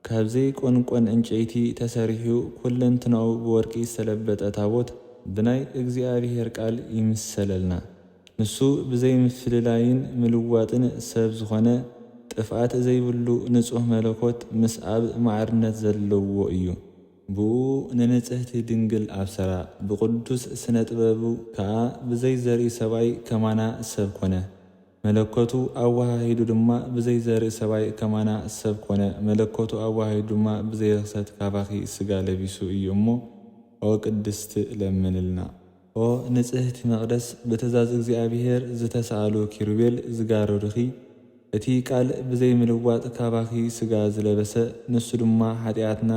ካብዘይ ቆንቆን ዕንጨይቲ ተሰሪሑ ኩለንትናኡ ብወርቂ ዝተለበጠ ታቦት ብናይ እግዚኣብሔር ቃል ይምሰለልና። ንሱ ብዘይ ምፍልላይን ምልዋጥን ሰብ ዝኾነ ጥፍኣት ዘይብሉ ንጹህ መለኮት ምስ ኣብ ማዕርነት ዘለዎ እዩ። ብኡ ንንጽህቲ ድንግል ኣብሰራ ብቅዱስ ስነ ጥበቡ ከዓ ብዘይ ዘርኢ ሰብኣይ ከማና ሰብ ኮነ። መለኮቱ ኣዋሃሂዱ ድማ ብዘይ ዘርኢ ሰብኣይ ከማና ሰብ ኮነ። መለኮቱ ኣዋሃሂዱ ድማ ብዘይ ርክሰት ካባኺ ስጋ ለቢሱ እዩ እሞ ኦ ቅድስት ለምንልና። ኦ ንጽህቲ መቕደስ ብትእዛዝ እግዚኣብሔር ዝተሰኣሉ ኪሩቤል ዝጋረዱኺ እቲ ቃል ብዘይ ምልዋጥ ካባኺ ስጋ ዝለበሰ ንሱ ድማ ሓጢኣትና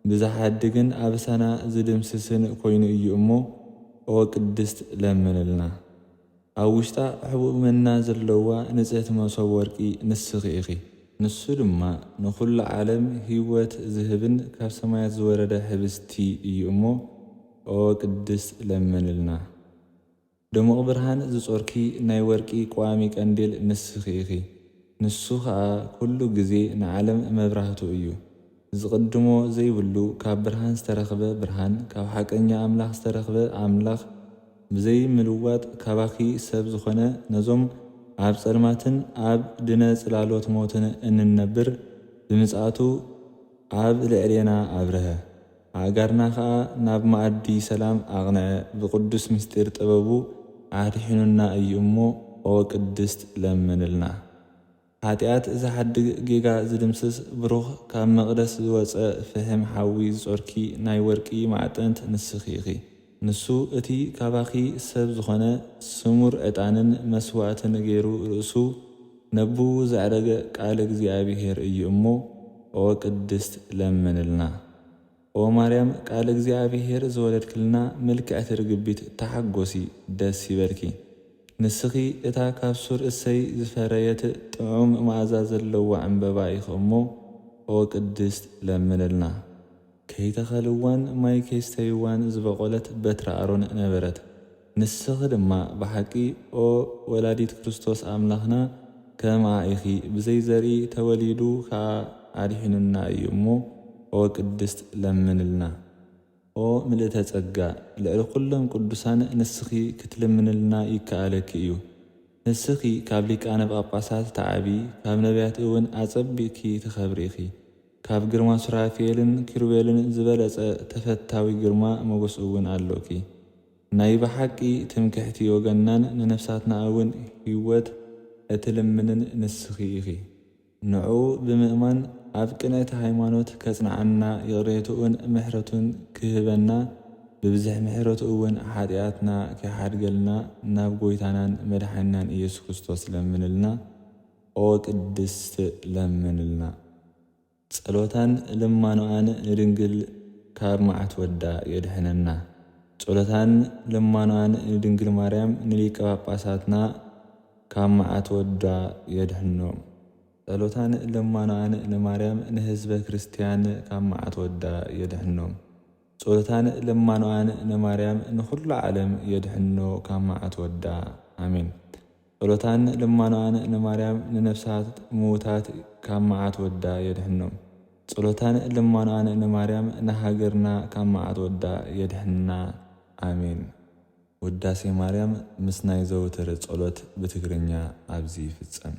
ብዝሓድግን ኣበሳና ዝድምስስን ኮይኑ እዩ እሞ ኦ ቅድስት ለምንልና። ኣብ ውሽጣ ሕቡእ መና ዘለዋ ንጽህቲ መሶብ ወርቂ ንስኺ ኢኺ። ንሱ ድማ ንኹሉ ዓለም ህይወት ዝህብን ካብ ሰማያት ዝወረደ ሕብስቲ እዩ እሞ ኦ ቅድስት ለምንልና። ድሙቕ ብርሃን ዝጾርኪ ናይ ወርቂ ቋሚ ቀንዲል ንስኺ ኢኺ። ንሱ ከዓ ኩሉ ግዜ ንዓለም መብራህቱ እዩ። ዝቕድሞ ዘይብሉ ካብ ብርሃን ዝተረኽበ ብርሃን ካብ ሓቀኛ ኣምላኽ ዝተረኽበ ኣምላኽ ብዘይ ምልዋጥ ካባኺ ሰብ ዝኾነ ነዞም ኣብ ጸልማትን ኣብ ድነ ጽላሎት ሞትን እንነብር ብምጽኣቱ ኣብ ልዕሌና ኣብርሀ። ኣጋርና ከዓ ናብ ማዕዲ ሰላም ኣቕንዐ ብቅዱስ ምስጢር ጥበቡ ኣድሒኑና እዩ እሞ ኦ ቅድስት ለምንልና። ሓጢኣት ዝሓድግ ጌጋ ዝድምስስ ብሩኽ ካብ መቕደስ ዝወፀ ፍሕም ሓዊ ዝጾርኪ ናይ ወርቂ ማዕጠንት ንስኺ ኢኺ። ንሱ እቲ ካባኺ ሰብ ዝኾነ ስሙር ዕጣንን መስዋዕትን ገይሩ ርእሱ ነቡ ዘዕረገ ቃል እግዚኣብሔር እዩ እሞ ኦ ቅድስት ለምንልና። ኦ ማርያም ቃል እግዚኣብሔር ዝወለድክልና ምልክዕቲ ርግቢት ተሓጐሲ ደስ ይበልኪ። ንስኺ እታ ካብ ሱር እሰይ ዝፈረየት ጥዑም መዓዛ ዘለዋ ዕምበባ ኢኺ እሞ ኦ ቅድስት ለምንልና። ከይተኸልዋን ማይ ከይስተይዋን ዝበቖለት በትረ ኣሮን ነበረት። ንስኺ ድማ ብሓቂ ኦ ወላዲት ክርስቶስ ኣምላኽና ከምኣ ኢኺ። ብዘይ ዘርኢ ተወሊዱ ከዓ ኣድሒኑና እዩ እሞ ኦ ቅድስት ለምንልና። ኦ ምልእተ ጸጋ ልዕሊ ኩሎም ቅዱሳን ንስኺ ክትልምንልና ይከኣለኪ እዩ። ንስኺ ካብ ሊቃነ ጳጳሳት ተዓቢ ካብ ነቢያት እውን ኣጸቢቕኪ ትኸብሪ ኢኺ። ካብ ግርማ ሱራፌልን ኪሩቤልን ዝበለጸ ተፈታዊ ግርማ ሞገስ እውን ኣሎኪ። ናይ ብሓቂ ትምክሕቲ ወገናን ንነፍሳትና እውን ህይወት እትልምንን ንስኺ ኢኺ። ንዑ ብምእማን ኣብ ቅንዕቲ ሃይማኖት ከጽንዓና ይቕሬቱውን ምሕረቱን ክህበና ብብዝሕ ምሕረቱ እውን ሓጢኣትና ከይሓድገልና ናብ ጎይታናን መድሓኒናን ኢየሱስ ክርስቶስ ለምንልና። ኦ ቅድስት ለምንልና። ጸሎታን ልማኖኣን ንድንግል ካብ መዓት ወዳ የድሕነና። ጸሎታን ልማኖኣን ንድንግል ማርያም ንሊቀ ጳጳሳትና ካብ መዓት ወዳ የድሕኖም። ጸሎታን ልማኖኣን ንማርያም ንህዝበ ክርስቲያን ካብ መዓት ወዳ የድሕኖም። ጸሎታን ልማኖኣን ንማርያም ንኹሉ ዓለም የድሕኖ ካብ መዓት ወዳ ኣሜን። ጸሎታን ልማናዋን ንማርያም ንነፍሳት ምውታት ካብ መዓት ወዳ የድሕኖም። ጸሎታን ልማናዋን ንማርያም ንሃገርና ካብ መዓት ወዳ የድሕንና አሜን። ውዳሴ ማርያም ምስ ናይ ዘውትር ጸሎት ብትግርኛ ኣብዚ ይፍጸም።